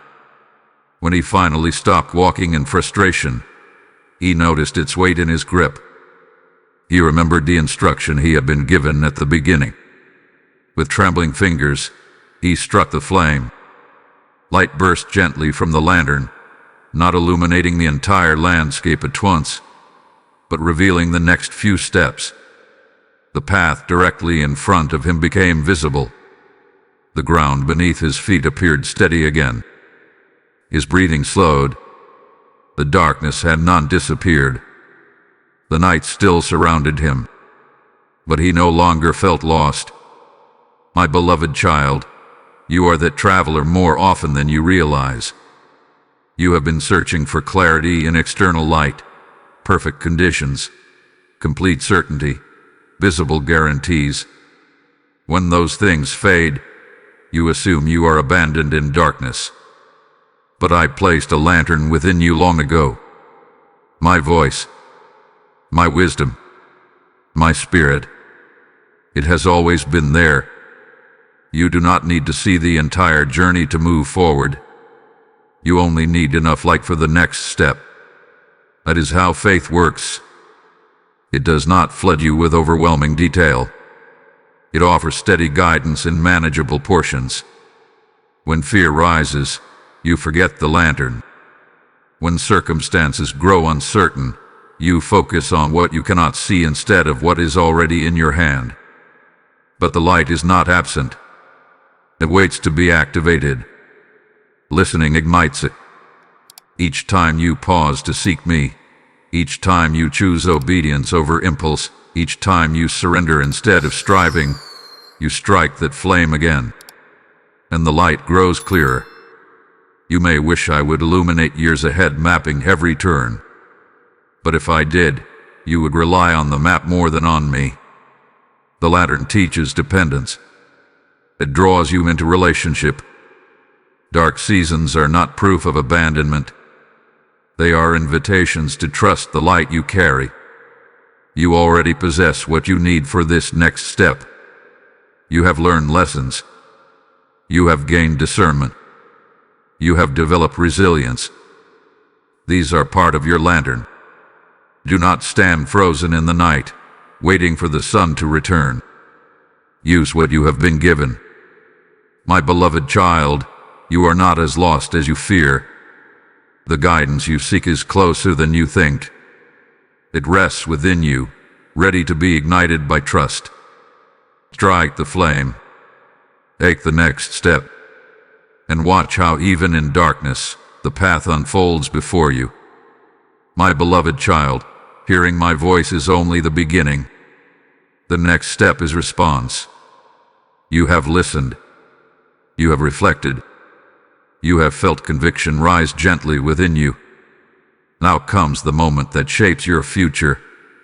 When he finally stopped walking in frustration, he noticed its weight in his grip. He remembered the instruction he had been given at the beginning. With trembling fingers, he struck the flame. Light burst gently from the lantern, not illuminating the entire landscape at once, but revealing the next few steps. The path directly in front of him became visible. The ground beneath his feet appeared steady again. His breathing slowed. The darkness had not disappeared. The night still surrounded him, but he no longer felt lost. My beloved child, you are that traveler more often than you realize. You have been searching for clarity in external light, perfect conditions, complete certainty, visible guarantees. When those things fade, you assume you are abandoned in darkness. But I placed a lantern within you long ago. My voice, my wisdom, my spirit. It has always been there. You do not need to see the entire journey to move forward. You only need enough light for the next step. That is how faith works. It does not flood you with overwhelming detail. It offers steady guidance in manageable portions. When fear rises, you forget the lantern. When circumstances grow uncertain, You focus on what you cannot see instead of what is already in your hand. But the light is not absent. It waits to be activated. Listening ignites it. Each time you pause to seek me, each time you choose obedience over impulse, each time you surrender instead of striving, you strike that flame again, and the light grows clearer. You may wish I would illuminate years ahead, mapping every turn. But if I did, you would rely on the map more than on me. The lantern teaches dependence. It draws you into relationship. Dark seasons are not proof of abandonment. They are invitations to trust the light you carry. You already possess what you need for this next step. You have learned lessons. You have gained discernment. You have developed resilience. These are part of your lantern. Do not stand frozen in the night, waiting for the sun to return. Use what you have been given. My beloved child, you are not as lost as you fear. The guidance you seek is closer than you think. It rests within you, ready to be ignited by trust. Strike the flame. Take the next step. And watch how even in darkness, the path unfolds before you. My beloved child, hearing my voice is only the beginning. The next step is response. You have listened. You have reflected. You have felt conviction rise gently within you. Now comes the moment that shapes your future,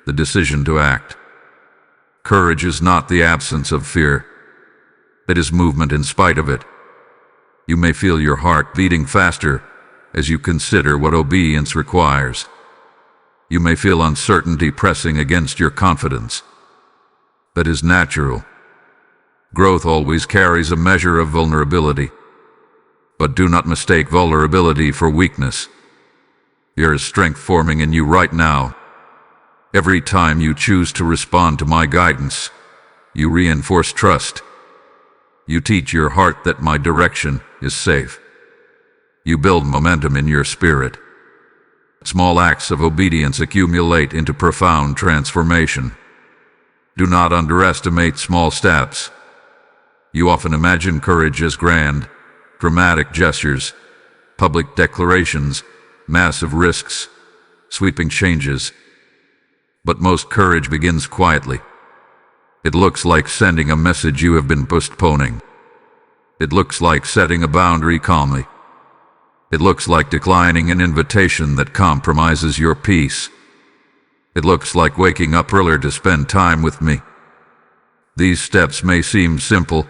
the decision to act. Courage is not the absence of fear. It is movement in spite of it. You may feel your heart beating faster as you consider what obedience requires. You may feel uncertainty pressing against your confidence. That is natural. Growth always carries a measure of vulnerability. But do not mistake vulnerability for weakness. There is strength forming in you right now. Every time you choose to respond to my guidance, you reinforce trust. You teach your heart that my direction is safe. You build momentum in your spirit. Small acts of obedience accumulate into profound transformation. Do not underestimate small steps. You often imagine courage as grand, dramatic gestures, public declarations, massive risks, sweeping changes. But most courage begins quietly. It looks like sending a message you have been postponing. It looks like setting a boundary calmly. It looks like declining an invitation that compromises your peace. It looks like waking up earlier to spend time with me. These steps may seem simple,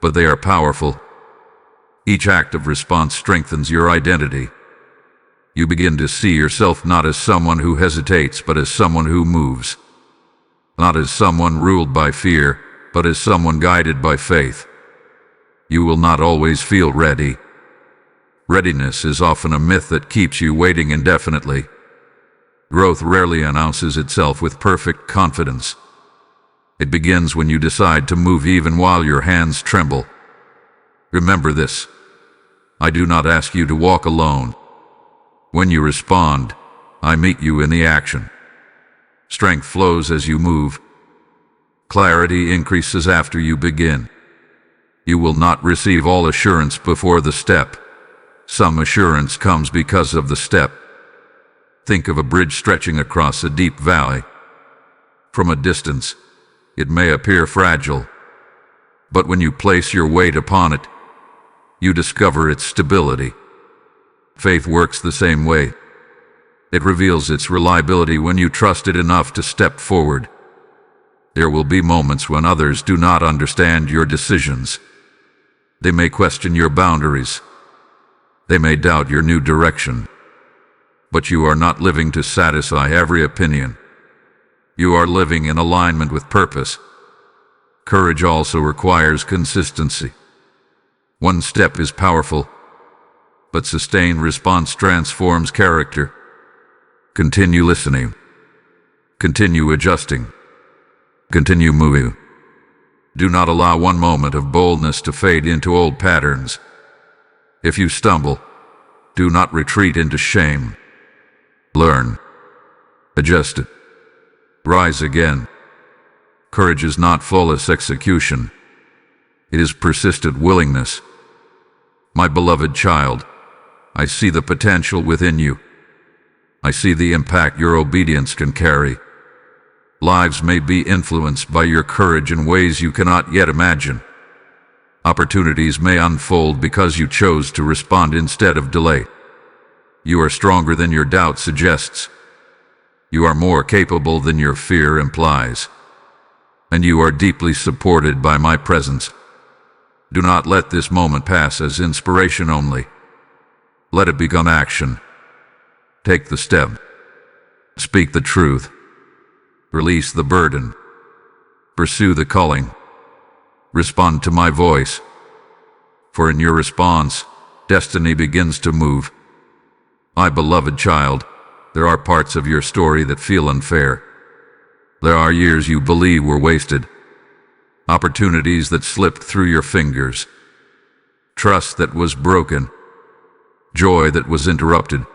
but they are powerful. Each act of response strengthens your identity. You begin to see yourself not as someone who hesitates, but as someone who moves. Not as someone ruled by fear, but as someone guided by faith. You will not always feel ready. Readiness is often a myth that keeps you waiting indefinitely. Growth rarely announces itself with perfect confidence. It begins when you decide to move even while your hands tremble. Remember this. I do not ask you to walk alone. When you respond, I meet you in the action. Strength flows as you move. Clarity increases after you begin. You will not receive all assurance before the step. Some assurance comes because of the step. Think of a bridge stretching across a deep valley. From a distance, it may appear fragile, but when you place your weight upon it, you discover its stability. Faith works the same way. It reveals its reliability when you trust it enough to step forward. There will be moments when others do not understand your decisions. They may question your boundaries. They may doubt your new direction. But you are not living to satisfy every opinion. You are living in alignment with purpose. Courage also requires consistency. One step is powerful, but sustained response transforms character. Continue listening. Continue adjusting. Continue moving. Do not allow one moment of boldness to fade into old patterns. If you stumble, do not retreat into shame. Learn. Adjust it. Rise again. Courage is not flawless execution. It is persistent willingness. My beloved child, I see the potential within you. I see the impact your obedience can carry. Lives may be influenced by your courage in ways you cannot yet imagine. Opportunities may unfold because you chose to respond instead of delay. You are stronger than your doubt suggests. You are more capable than your fear implies. And you are deeply supported by my presence. Do not let this moment pass as inspiration only. Let it become action. Take the step. Speak the truth. Release the burden. Pursue the calling. Respond to my voice. For in your response, destiny begins to move. My beloved child, there are parts of your story that feel unfair. There are years you believe were wasted. Opportunities that slipped through your fingers. Trust that was broken. Joy that was interrupted.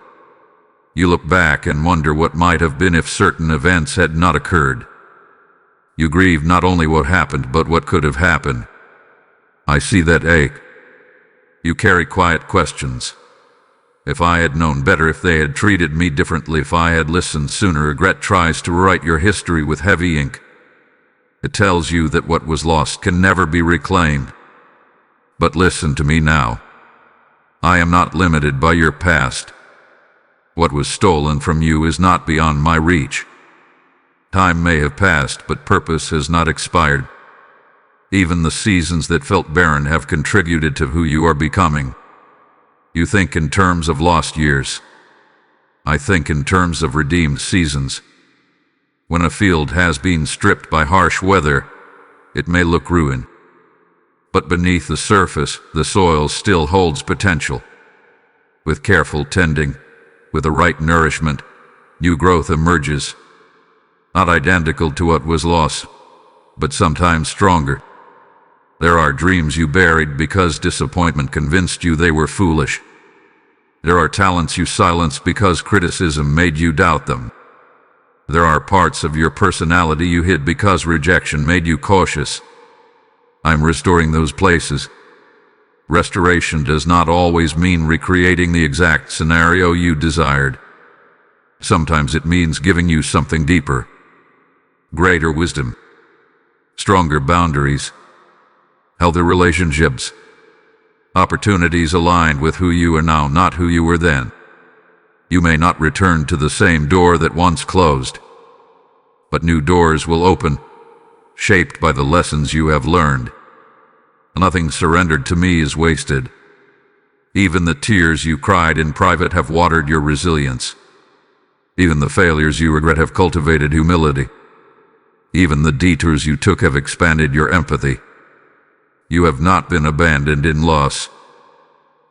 You look back and wonder what might have been if certain events had not occurred. You grieve not only what happened, but what could have happened. I see that ache. You carry quiet questions. If I had known better, if they had treated me differently, if I had listened sooner. Regret tries to write your history with heavy ink. It tells you that what was lost can never be reclaimed. But listen to me now. I am not limited by your past. What was stolen from you is not beyond my reach. Time may have passed, but purpose has not expired. Even the seasons that felt barren have contributed to who you are becoming. You think in terms of lost years. I think in terms of redeemed seasons. When a field has been stripped by harsh weather, it may look ruined. But beneath the surface, the soil still holds potential. With careful tending, with the right nourishment, new growth emerges. Not identical to what was lost, but sometimes stronger. There are dreams you buried because disappointment convinced you they were foolish. There are talents you silenced because criticism made you doubt them. There are parts of your personality you hid because rejection made you cautious. I'm restoring those places. Restoration does not always mean recreating the exact scenario you desired. Sometimes it means giving you something deeper. Greater wisdom. Stronger boundaries. Healthier relationships. Opportunities aligned with who you are now, not who you were then. You may not return to the same door that once closed, but new doors will open, shaped by the lessons you have learned. Nothing surrendered to me is wasted. Even the tears you cried in private have watered your resilience. Even the failures you regret have cultivated humility. Even the detours you took have expanded your empathy. You have not been abandoned in loss.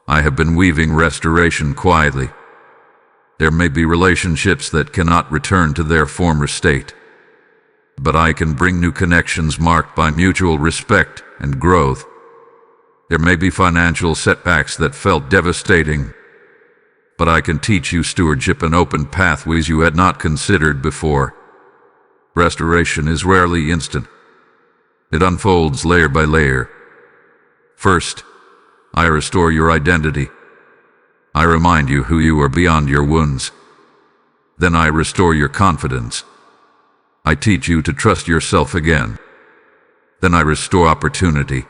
I have been weaving restoration quietly. There may be relationships that cannot return to their former state, but I can bring new connections marked by mutual respect and growth. There may be financial setbacks that felt devastating, but I can teach you stewardship and open pathways you had not considered before. Restoration is rarely instant. It unfolds layer by layer. First, I restore your identity. I remind you who you are beyond your wounds. Then I restore your confidence. I teach you to trust yourself again. Then I restore opportunity.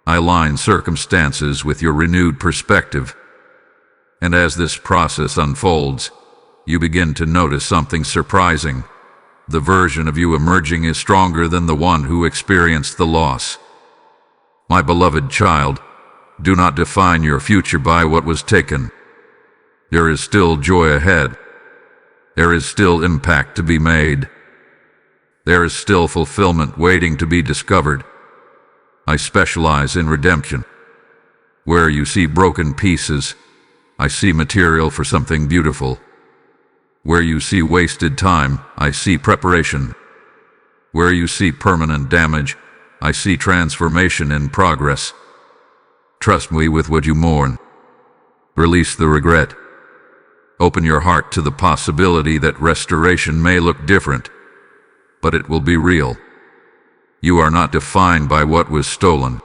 I align circumstances with your renewed perspective. And as this process unfolds, you begin to notice something surprising. The version of you emerging is stronger than the one who experienced the loss. My beloved child, do not define your future by what was taken. There is still joy ahead. There is still impact to be made. There is still fulfillment waiting to be discovered. I specialize in redemption. Where you see broken pieces, I see material for something beautiful. Where you see wasted time, I see preparation. Where you see permanent damage, I see transformation in progress. Trust me with what you mourn. Release the regret. Open your heart to the possibility that restoration may look different, but it will be real. You are not defined by what was stolen.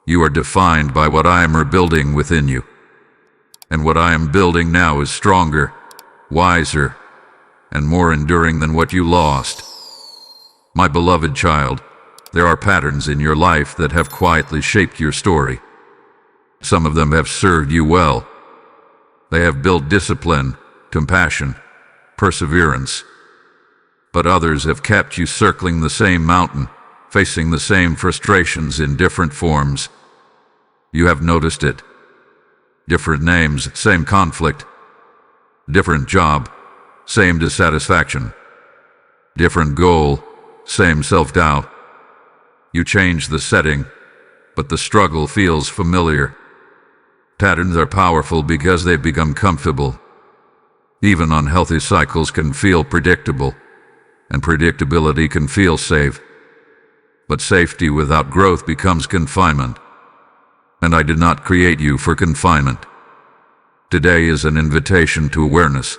You are defined by what I am rebuilding within you. And what I am building now is stronger, wiser, and more enduring than what you lost. My beloved child, there are patterns in your life that have quietly shaped your story. Some of them have served you well. They have built discipline, compassion, perseverance. But others have kept you circling the same mountain, facing the same frustrations in different forms. You have noticed it. Different names, same conflict. Different job, same dissatisfaction. Different goal, same self-doubt. You change the setting, but the struggle feels familiar. Patterns are powerful because they've become comfortable. Even unhealthy cycles can feel predictable, and predictability can feel safe. But safety without growth becomes confinement. And I did not create you for confinement. Today is an invitation to awareness.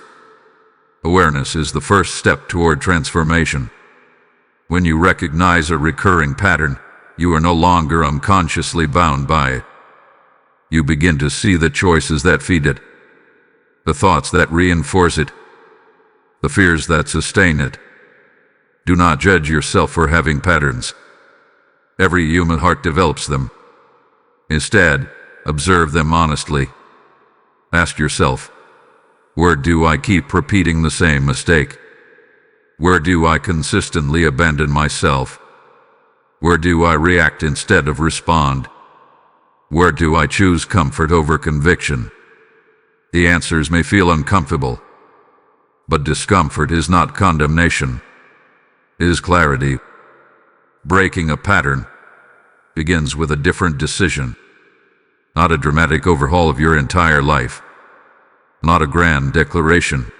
Awareness is the first step toward transformation. When you recognize a recurring pattern, you are no longer unconsciously bound by it. You begin to see the choices that feed it, the thoughts that reinforce it, the fears that sustain it. Do not judge yourself for having patterns. Every human heart develops them. Instead, observe them honestly. Ask yourself, where do I keep repeating the same mistake? Where do I consistently abandon myself? Where do I react instead of respond? Where do I choose comfort over conviction? The answers may feel uncomfortable, but discomfort is not condemnation. It is clarity. Breaking a pattern begins with a different decision. Not a dramatic overhaul of your entire life. Not a grand declaration.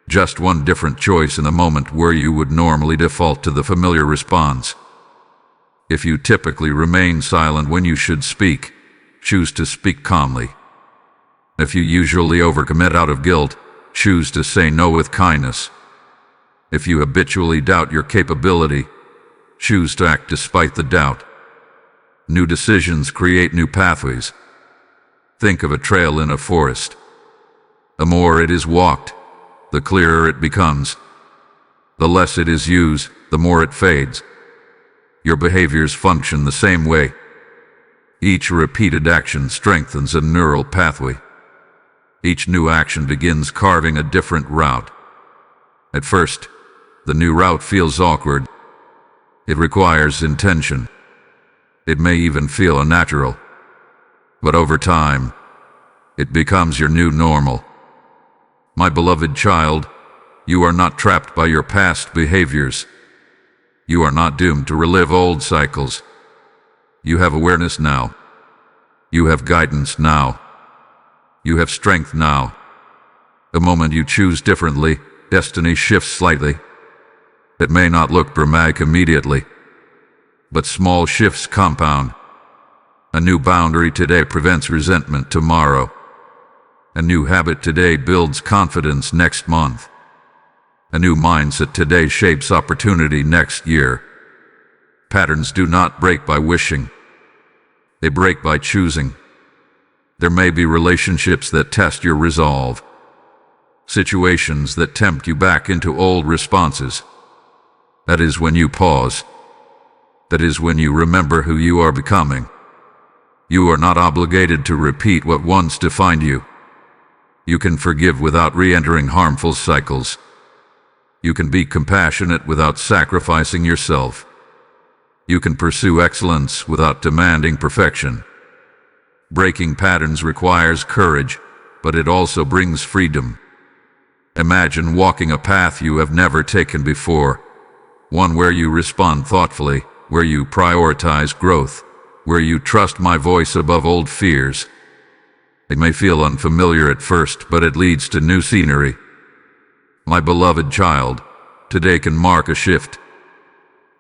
Just one different choice in a moment where you would normally default to the familiar response. If you typically remain silent when you should speak, choose to speak calmly. If you usually overcommit out of guilt, choose to say no with kindness. If you habitually doubt your capability, choose to act despite the doubt. New decisions create new pathways. Think of a trail in a forest. The more it is walked, the clearer it becomes. The less it is used, the more it fades. Your behaviors function the same way. Each repeated action strengthens a neural pathway. Each new action begins carving a different route. At first, the new route feels awkward. It requires intention. It may even feel unnatural. But over time, it becomes your new normal. My beloved child, you are not trapped by your past behaviors. You are not doomed to relive old cycles. You have awareness now. You have guidance now. You have strength now. The moment you choose differently, destiny shifts slightly. It may not look dramatic immediately, but small shifts compound. A new boundary today prevents resentment tomorrow. A new habit today builds confidence next month. A new mindset today shapes opportunity next year. Patterns do not break by wishing. They break by choosing. There may be relationships that test your resolve. Situations that tempt you back into old responses. That is when you pause. That is when you remember who you are becoming. You are not obligated to repeat what once defined you. You can forgive without re-entering harmful cycles. You can be compassionate without sacrificing yourself. You can pursue excellence without demanding perfection. Breaking patterns requires courage, but it also brings freedom. Imagine walking a path you have never taken before, one where you respond thoughtfully, where you prioritize growth, where you trust my voice above old fears. It may feel unfamiliar at first, but it leads to new scenery. My beloved child, today can mark a shift.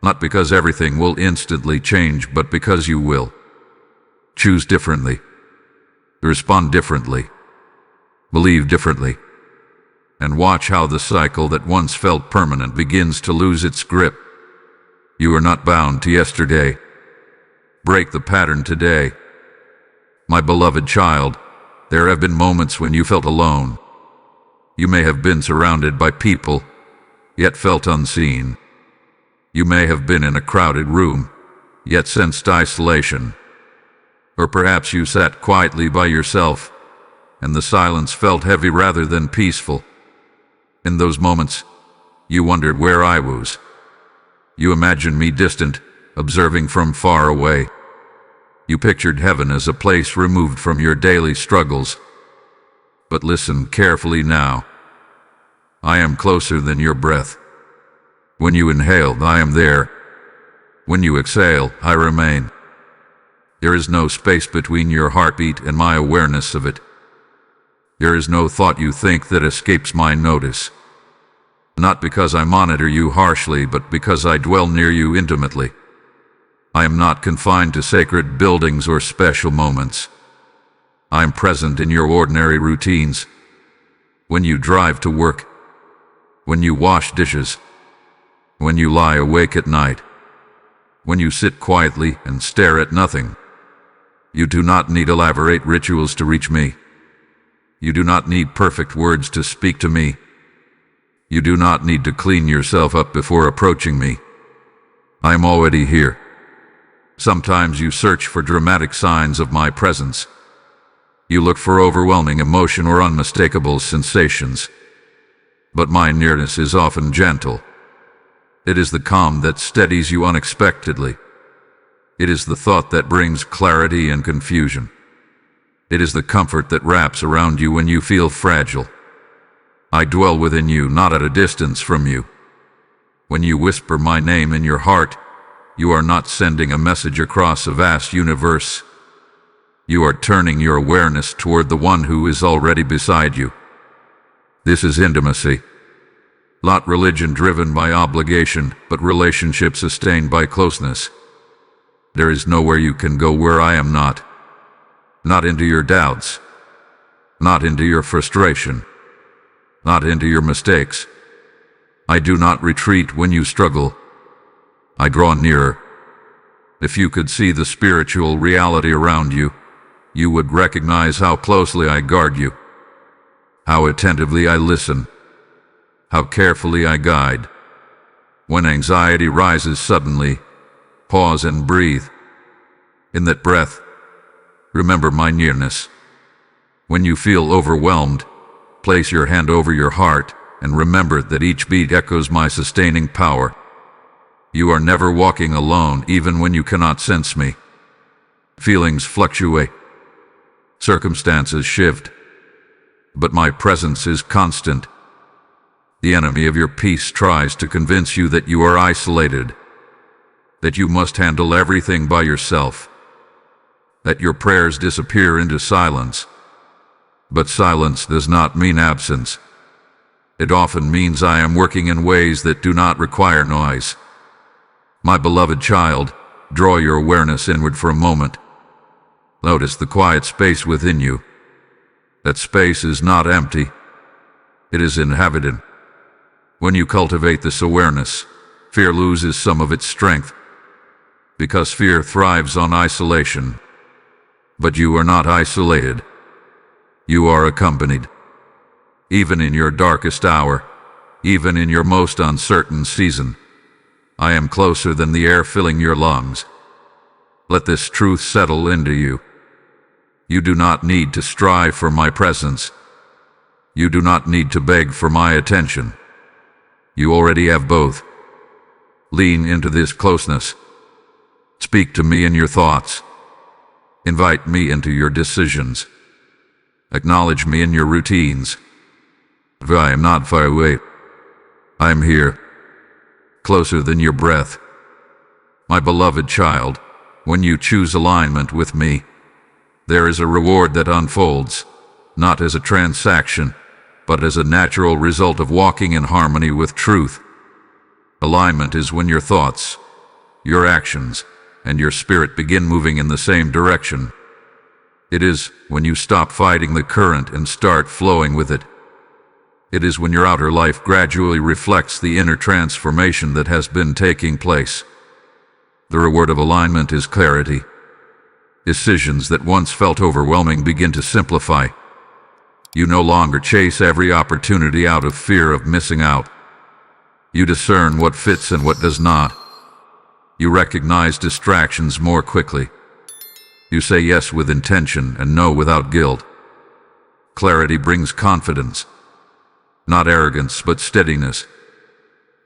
Not because everything will instantly change, but because you will. Choose differently. Respond differently. Believe differently. And watch how the cycle that once felt permanent begins to lose its grip. You are not bound to yesterday. Break the pattern today. My beloved child, there have been moments when you felt alone. You may have been surrounded by people, yet felt unseen. You may have been in a crowded room, yet sensed isolation. Or perhaps you sat quietly by yourself, and the silence felt heavy rather than peaceful. In those moments, you wondered where I was. You imagined me distant, observing from far away. You pictured heaven as a place removed from your daily struggles. But listen carefully now. I am closer than your breath. When you inhale, I am there. When you exhale, I remain. There is no space between your heartbeat and my awareness of it. There is no thought you think that escapes my notice. Not because I monitor you harshly, but because I dwell near you intimately. I am not confined to sacred buildings or special moments. I am present in your ordinary routines. When you drive to work, when you wash dishes, when you lie awake at night, when you sit quietly and stare at nothing. You do not need elaborate rituals to reach me. You do not need perfect words to speak to me. You do not need to clean yourself up before approaching me. I am already here. Sometimes you search for dramatic signs of my presence. You look for overwhelming emotion or unmistakable sensations. But my nearness is often gentle. It is the calm that steadies you unexpectedly. It is the thought that brings clarity and confusion. It is the comfort that wraps around you when you feel fragile. I dwell within you, not at a distance from you. When you whisper my name in your heart, you are not sending a message across a vast universe. You are turning your awareness toward the one who is already beside you. This is intimacy. Not religion driven by obligation, but relationship sustained by closeness. There is nowhere you can go where I am not. Not into your doubts. Not into your frustration. Not into your mistakes. I do not retreat when you struggle. I draw nearer. If you could see the spiritual reality around you, you would recognize how closely I guard you, how attentively I listen, how carefully I guide. When anxiety rises suddenly, pause and breathe. In that breath, remember my nearness. When you feel overwhelmed, place your hand over your heart and remember that each beat echoes my sustaining power. You are never walking alone, even when you cannot sense me. Feelings fluctuate. Circumstances shift. But my presence is constant. The enemy of your peace tries to convince you that you are isolated, that you must handle everything by yourself, that your prayers disappear into silence. But silence does not mean absence. It often means I am working in ways that do not require noise. My beloved child, draw your awareness inward for a moment. Notice the quiet space within you. That space is not empty. It is inhabited. When you cultivate this awareness, fear loses some of its strength, because fear thrives on isolation. But you are not isolated. You are accompanied. Even in your darkest hour, even in your most uncertain season, I am closer than the air filling your lungs. Let this truth settle into you. You do not need to strive for my presence. You do not need to beg for my attention. You already have both. Lean into this closeness. Speak to me in your thoughts. Invite me into your decisions. Acknowledge me in your routines. For I am not far away. I am here, closer than your breath. My beloved child, when you choose alignment with me, there is a reward that unfolds, not as a transaction, but as a natural result of walking in harmony with truth. Alignment is when your thoughts, your actions, and your spirit begin moving in the same direction. It is when you stop fighting the current and start flowing with it. It is when your outer life gradually reflects the inner transformation that has been taking place. The reward of alignment is clarity. Decisions that once felt overwhelming begin to simplify. You no longer chase every opportunity out of fear of missing out. You discern what fits and what does not. You recognize distractions more quickly. You say yes with intention and no without guilt. Clarity brings confidence. Not arrogance, but steadiness.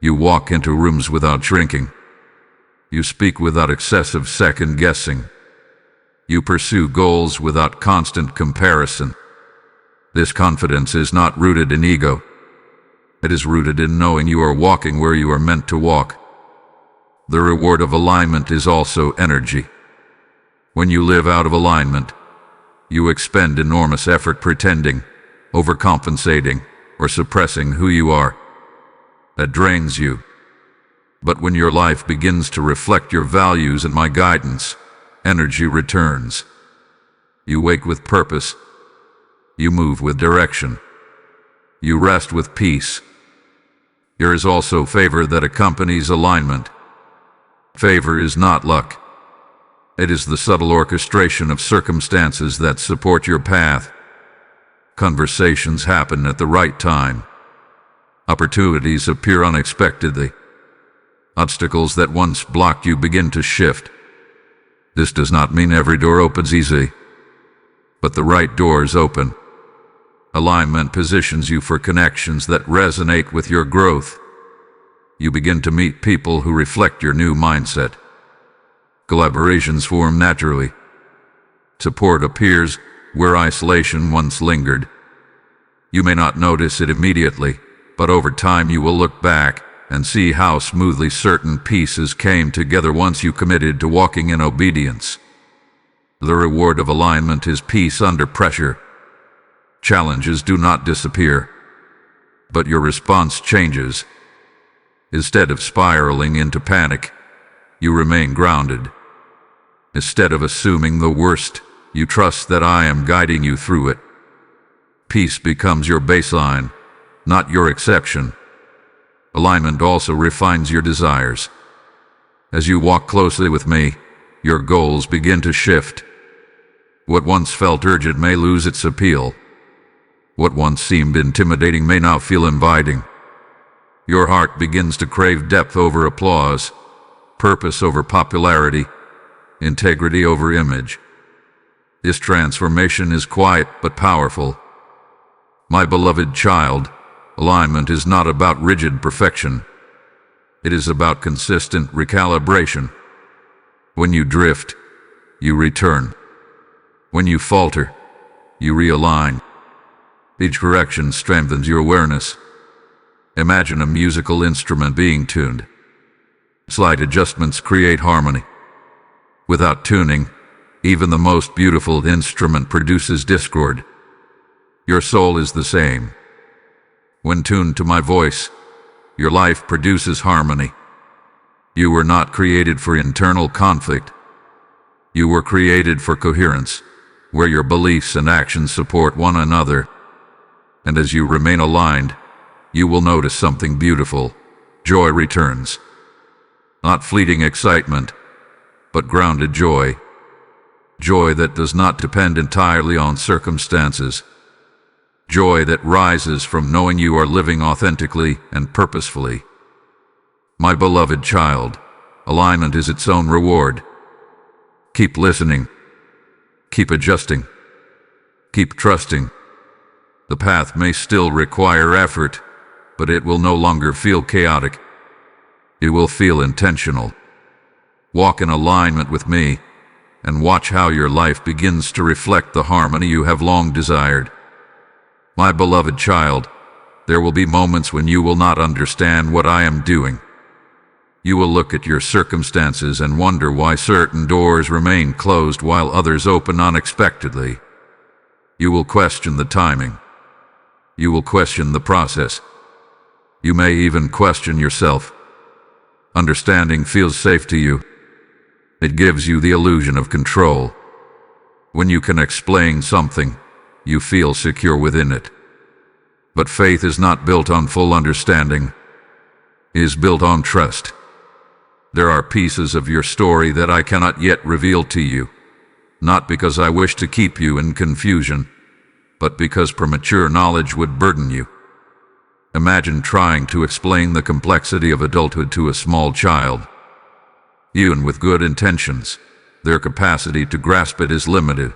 You walk into rooms without shrinking. You speak without excessive second-guessing. You pursue goals without constant comparison. This confidence is not rooted in ego. It is rooted in knowing you are walking where you are meant to walk. The reward of alignment is also energy. When you live out of alignment, you expend enormous effort pretending, overcompensating, or suppressing who you are. That drains you. But when your life begins to reflect your values and my guidance, energy returns. You wake with purpose. You move with direction. You rest with peace. There is also favor that accompanies alignment. Favor is not luck. It is the subtle orchestration of circumstances that support your path. Conversations happen at the right time. Opportunities appear unexpectedly. Obstacles that once blocked you begin to shift. This does not mean every door opens easy, but the right doors open. Alignment positions you for connections that resonate with your growth. You begin to meet people who reflect your new mindset. Collaborations form naturally. Support appears where isolation once lingered. You may not notice it immediately, but over time you will look back and see how smoothly certain pieces came together once you committed to walking in obedience. The reward of alignment is peace under pressure. Challenges do not disappear, but your response changes. Instead of spiraling into panic, you remain grounded. Instead of assuming the worst, you trust that I am guiding you through it. Peace becomes your baseline, not your exception. Alignment also refines your desires. As you walk closely with me, your goals begin to shift. What once felt urgent may lose its appeal. What once seemed intimidating may now feel inviting. Your heart begins to crave depth over applause, purpose over popularity, integrity over image. This transformation is quiet but powerful. My beloved child, alignment is not about rigid perfection. It is about consistent recalibration. When you drift, you return. When you falter, you realign. Each correction strengthens your awareness. Imagine a musical instrument being tuned. Slight adjustments create harmony. Without tuning, even the most beautiful instrument produces discord. Your soul is the same. When tuned to my voice, your life produces harmony. You were not created for internal conflict. You were created for coherence, where your beliefs and actions support one another. And as you remain aligned, you will notice something beautiful. Joy returns. Not fleeting excitement, but grounded joy. Joy that does not depend entirely on circumstances. Joy that rises from knowing you are living authentically and purposefully. My beloved child, alignment is its own reward. Keep listening. Keep adjusting. Keep trusting. The path may still require effort, but it will no longer feel chaotic. It will feel intentional. Walk in alignment with me, and watch how your life begins to reflect the harmony you have long desired. My beloved child, there will be moments when you will not understand what I am doing. You will look at your circumstances and wonder why certain doors remain closed while others open unexpectedly. You will question the timing. You will question the process. You may even question yourself. Understanding feels safe to you. It gives you the illusion of control. When you can explain something, you feel secure within it. But faith is not built on full understanding. It is built on trust. There are pieces of your story that I cannot yet reveal to you, not because I wish to keep you in confusion, but because premature knowledge would burden you. Imagine trying to explain the complexity of adulthood to a small child. Even with good intentions, their capacity to grasp it is limited.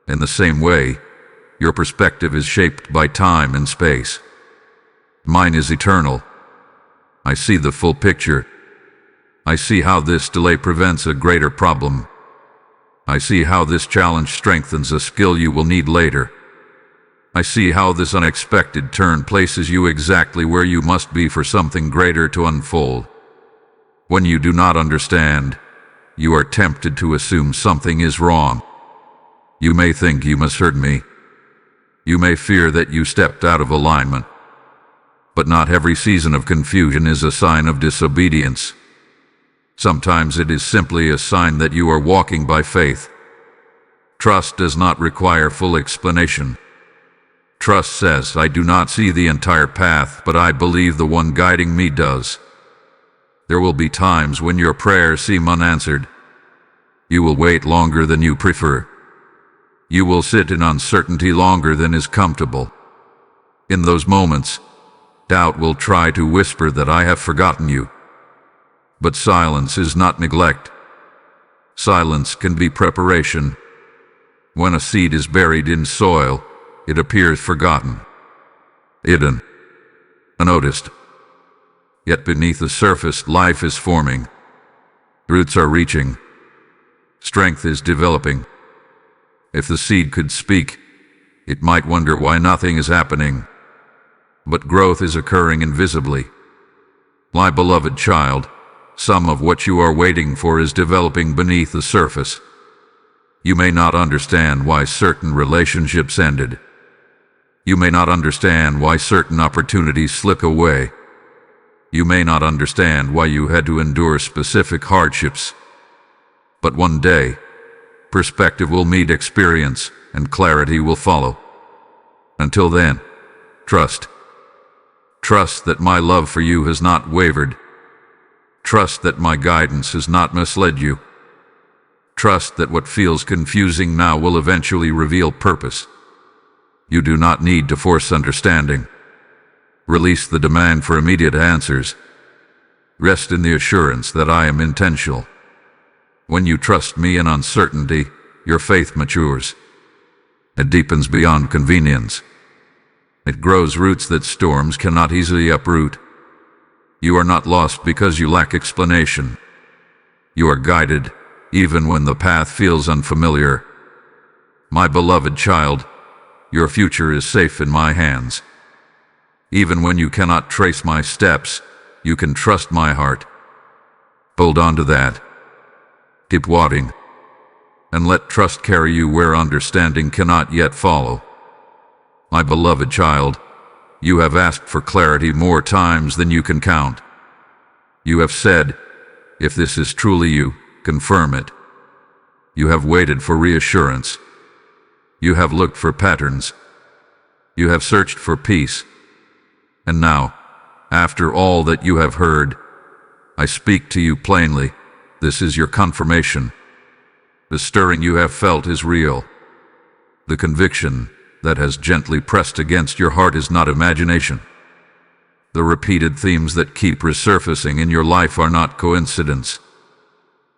In the same way, your perspective is shaped by time and space. Mine is eternal. I see the full picture. I see how this delay prevents a greater problem. I see how this challenge strengthens a skill you will need later. I see how this unexpected turn places you exactly where you must be for something greater to unfold. When you do not understand, you are tempted to assume something is wrong. You may think you misheard me. You may fear that you stepped out of alignment. But not every season of confusion is a sign of disobedience. Sometimes it is simply a sign that you are walking by faith. Trust does not require full explanation. Trust says, I do not see the entire path, but I believe the one guiding me does. There will be times when your prayers seem unanswered. You will wait longer than you prefer. You will sit in uncertainty longer than is comfortable. In those moments, doubt will try to whisper that I have forgotten you. But silence is not neglect. Silence can be preparation. When a seed is buried in soil, it appears forgotten, hidden, unnoticed. Yet beneath the surface, life is forming. Roots are reaching. Strength is developing. If the seed could speak, it might wonder why nothing is happening. But growth is occurring invisibly. My beloved child, some of what you are waiting for is developing beneath the surface. You may not understand why certain relationships ended. You may not understand why certain opportunities slip away. You may not understand why you had to endure specific hardships. But one day, perspective will meet experience, and clarity will follow. Until then, trust. Trust that my love for you has not wavered. Trust that my guidance has not misled you. Trust that what feels confusing now will eventually reveal purpose. You do not need to force understanding. Release the demand for immediate answers. Rest in the assurance that I am intentional. When you trust me in uncertainty, your faith matures. It deepens beyond convenience. It grows roots that storms cannot easily uproot. You are not lost because you lack explanation. You are guided, even when the path feels unfamiliar. My beloved child, your future is safe in my hands. Even when you cannot trace my steps, you can trust my heart. Hold on to that. Keep walking, and let trust carry you where understanding cannot yet follow. My beloved child, you have asked for clarity more times than you can count. You have said, if this is truly you, confirm it. You have waited for reassurance. You have looked for patterns. You have searched for peace. And now, after all that you have heard, I speak to you plainly. This is your confirmation. The stirring you have felt is real. The conviction that has gently pressed against your heart is not imagination. The repeated themes that keep resurfacing in your life are not coincidence.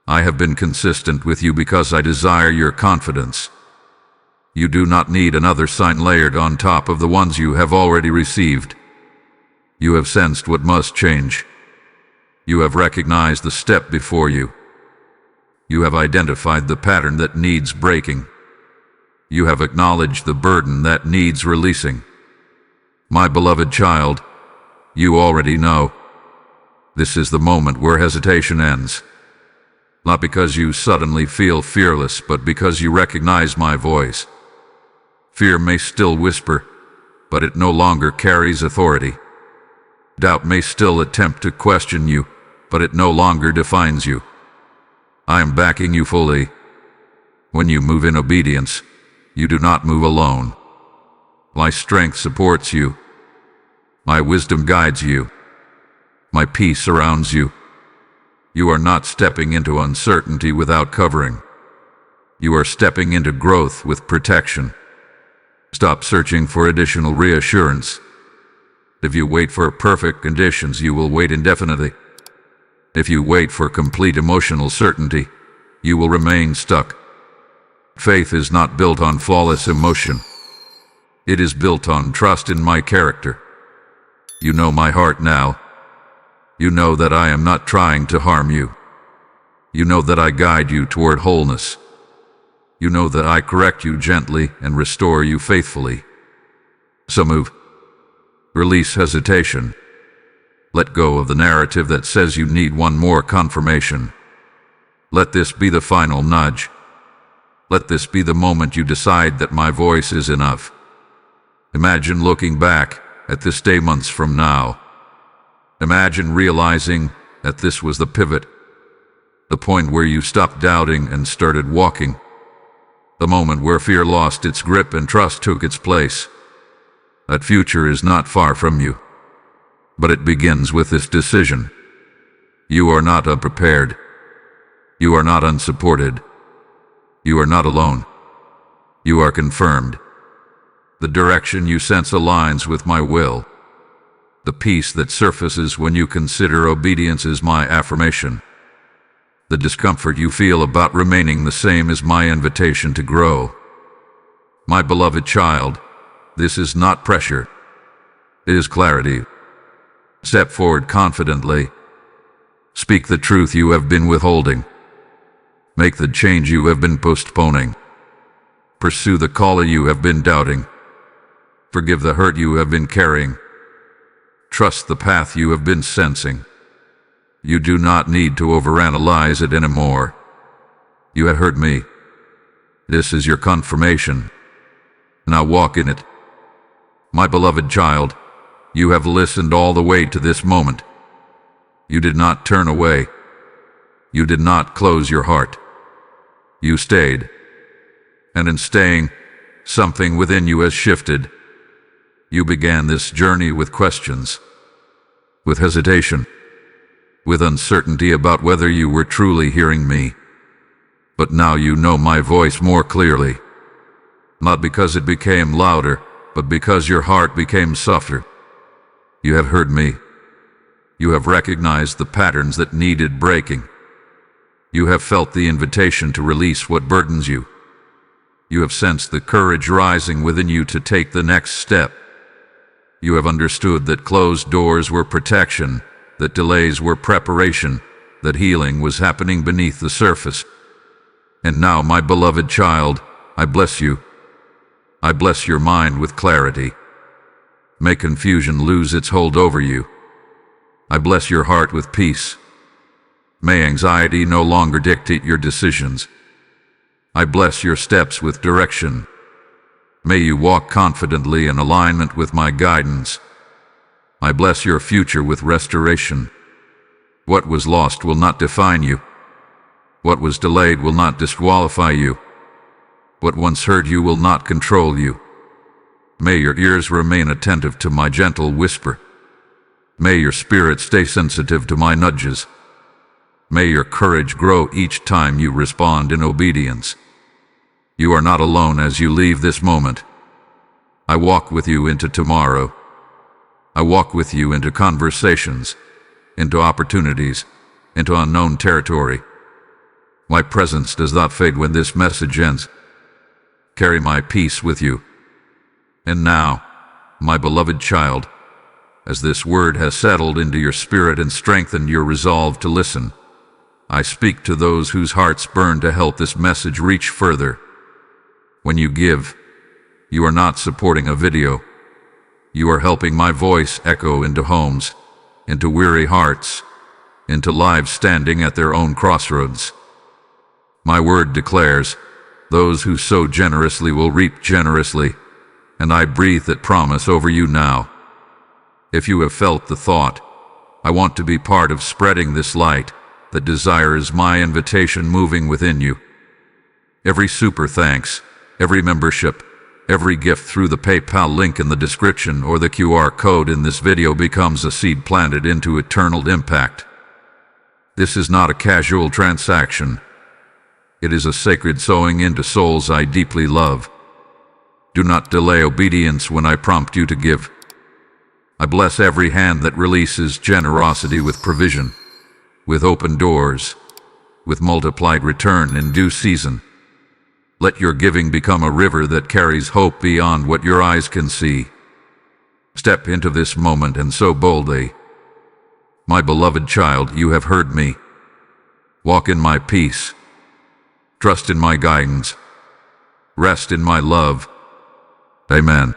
I have been consistent with you because I desire your confidence. You do not need another sign layered on top of the ones you have already received. You have sensed what must change. You have recognized the step before you. You have identified the pattern that needs breaking. You have acknowledged the burden that needs releasing. My beloved child, you already know. This is the moment where hesitation ends. Not because you suddenly feel fearless, but because you recognize my voice. Fear may still whisper, but it no longer carries authority. Doubt may still attempt to question you, but it no longer defines you. I am backing you fully. When you move in obedience, you do not move alone. My strength supports you. My wisdom guides you. My peace surrounds you. You are not stepping into uncertainty without covering. You are stepping into growth with protection. Stop searching for additional reassurance. If you wait for perfect conditions, you will wait indefinitely. If you wait for complete emotional certainty, you will remain stuck. Faith is not built on flawless emotion. It is built on trust in my character. You know my heart now. You know that I am not trying to harm you. You know that I guide you toward wholeness. You know that I correct you gently and restore you faithfully. So move. Release hesitation. Let go of the narrative that says you need one more confirmation. Let this be the final nudge. Let this be the moment you decide that my voice is enough. Imagine looking back at this day months from now. Imagine realizing that this was the pivot, the point where you stopped doubting and started walking, the moment where fear lost its grip and trust took its place. That future is not far from you, but it begins with this decision. You are not unprepared. You are not unsupported. You are not alone. You are confirmed. The direction you sense aligns with my will. The peace that surfaces when you consider obedience is my affirmation. The discomfort you feel about remaining the same is my invitation to grow. My beloved child, this is not pressure. It is clarity. Step forward confidently. Speak the truth you have been withholding. Make the change you have been postponing. Pursue the call you have been doubting. Forgive the hurt you have been carrying. Trust the path you have been sensing. You do not need to overanalyze it anymore. You have heard me. This is your confirmation. Now walk in it. My beloved child, you have listened all the way to this moment. You did not turn away. You did not close your heart. You stayed. And in staying, something within you has shifted. You began this journey with questions, with hesitation, with uncertainty about whether you were truly hearing me. But now you know my voice more clearly, not because it became louder, but because your heart became softer. You have heard me. You have recognized the patterns that needed breaking. You have felt the invitation to release what burdens you. You have sensed the courage rising within you to take the next step. You have understood that closed doors were protection, that delays were preparation, that healing was happening beneath the surface. And now, my beloved child, I bless you. I bless your mind with clarity. May confusion lose its hold over you. I bless your heart with peace. May anxiety no longer dictate your decisions. I bless your steps with direction. May you walk confidently in alignment with my guidance. I bless your future with restoration. What was lost will not define you. What was delayed will not disqualify you. What once hurt you will not control you. May your ears remain attentive to my gentle whisper. May your spirit stay sensitive to my nudges. May your courage grow each time you respond in obedience. You are not alone as you leave this moment. I walk with you into tomorrow. I walk with you into conversations, into opportunities, into unknown territory. My presence does not fade when this message ends. Carry my peace with you. And now, my beloved child, as this word has settled into your spirit and strengthened your resolve to listen, I speak to those whose hearts burn to help this message reach further. When you give, you are not supporting a video. You are helping my voice echo into homes, into weary hearts, into lives standing at their own crossroads. My word declares, those who sow generously will reap generously, and I breathe that promise over you now. If you have felt the thought, I want to be part of spreading this light, that desire is my invitation moving within you. Every super thanks, every membership, every gift through the PayPal link in the description or the QR code in this video becomes a seed planted into eternal impact. This is not a casual transaction. It is a sacred sowing into souls I deeply love. Do not delay obedience when I prompt you to give. I bless every hand that releases generosity with provision, with open doors, with multiplied return in due season. Let your giving become a river that carries hope beyond what your eyes can see. Step into this moment and sow boldly. My beloved child, you have heard me. Walk in my peace. Trust in my guidance. Rest in my love. Amen.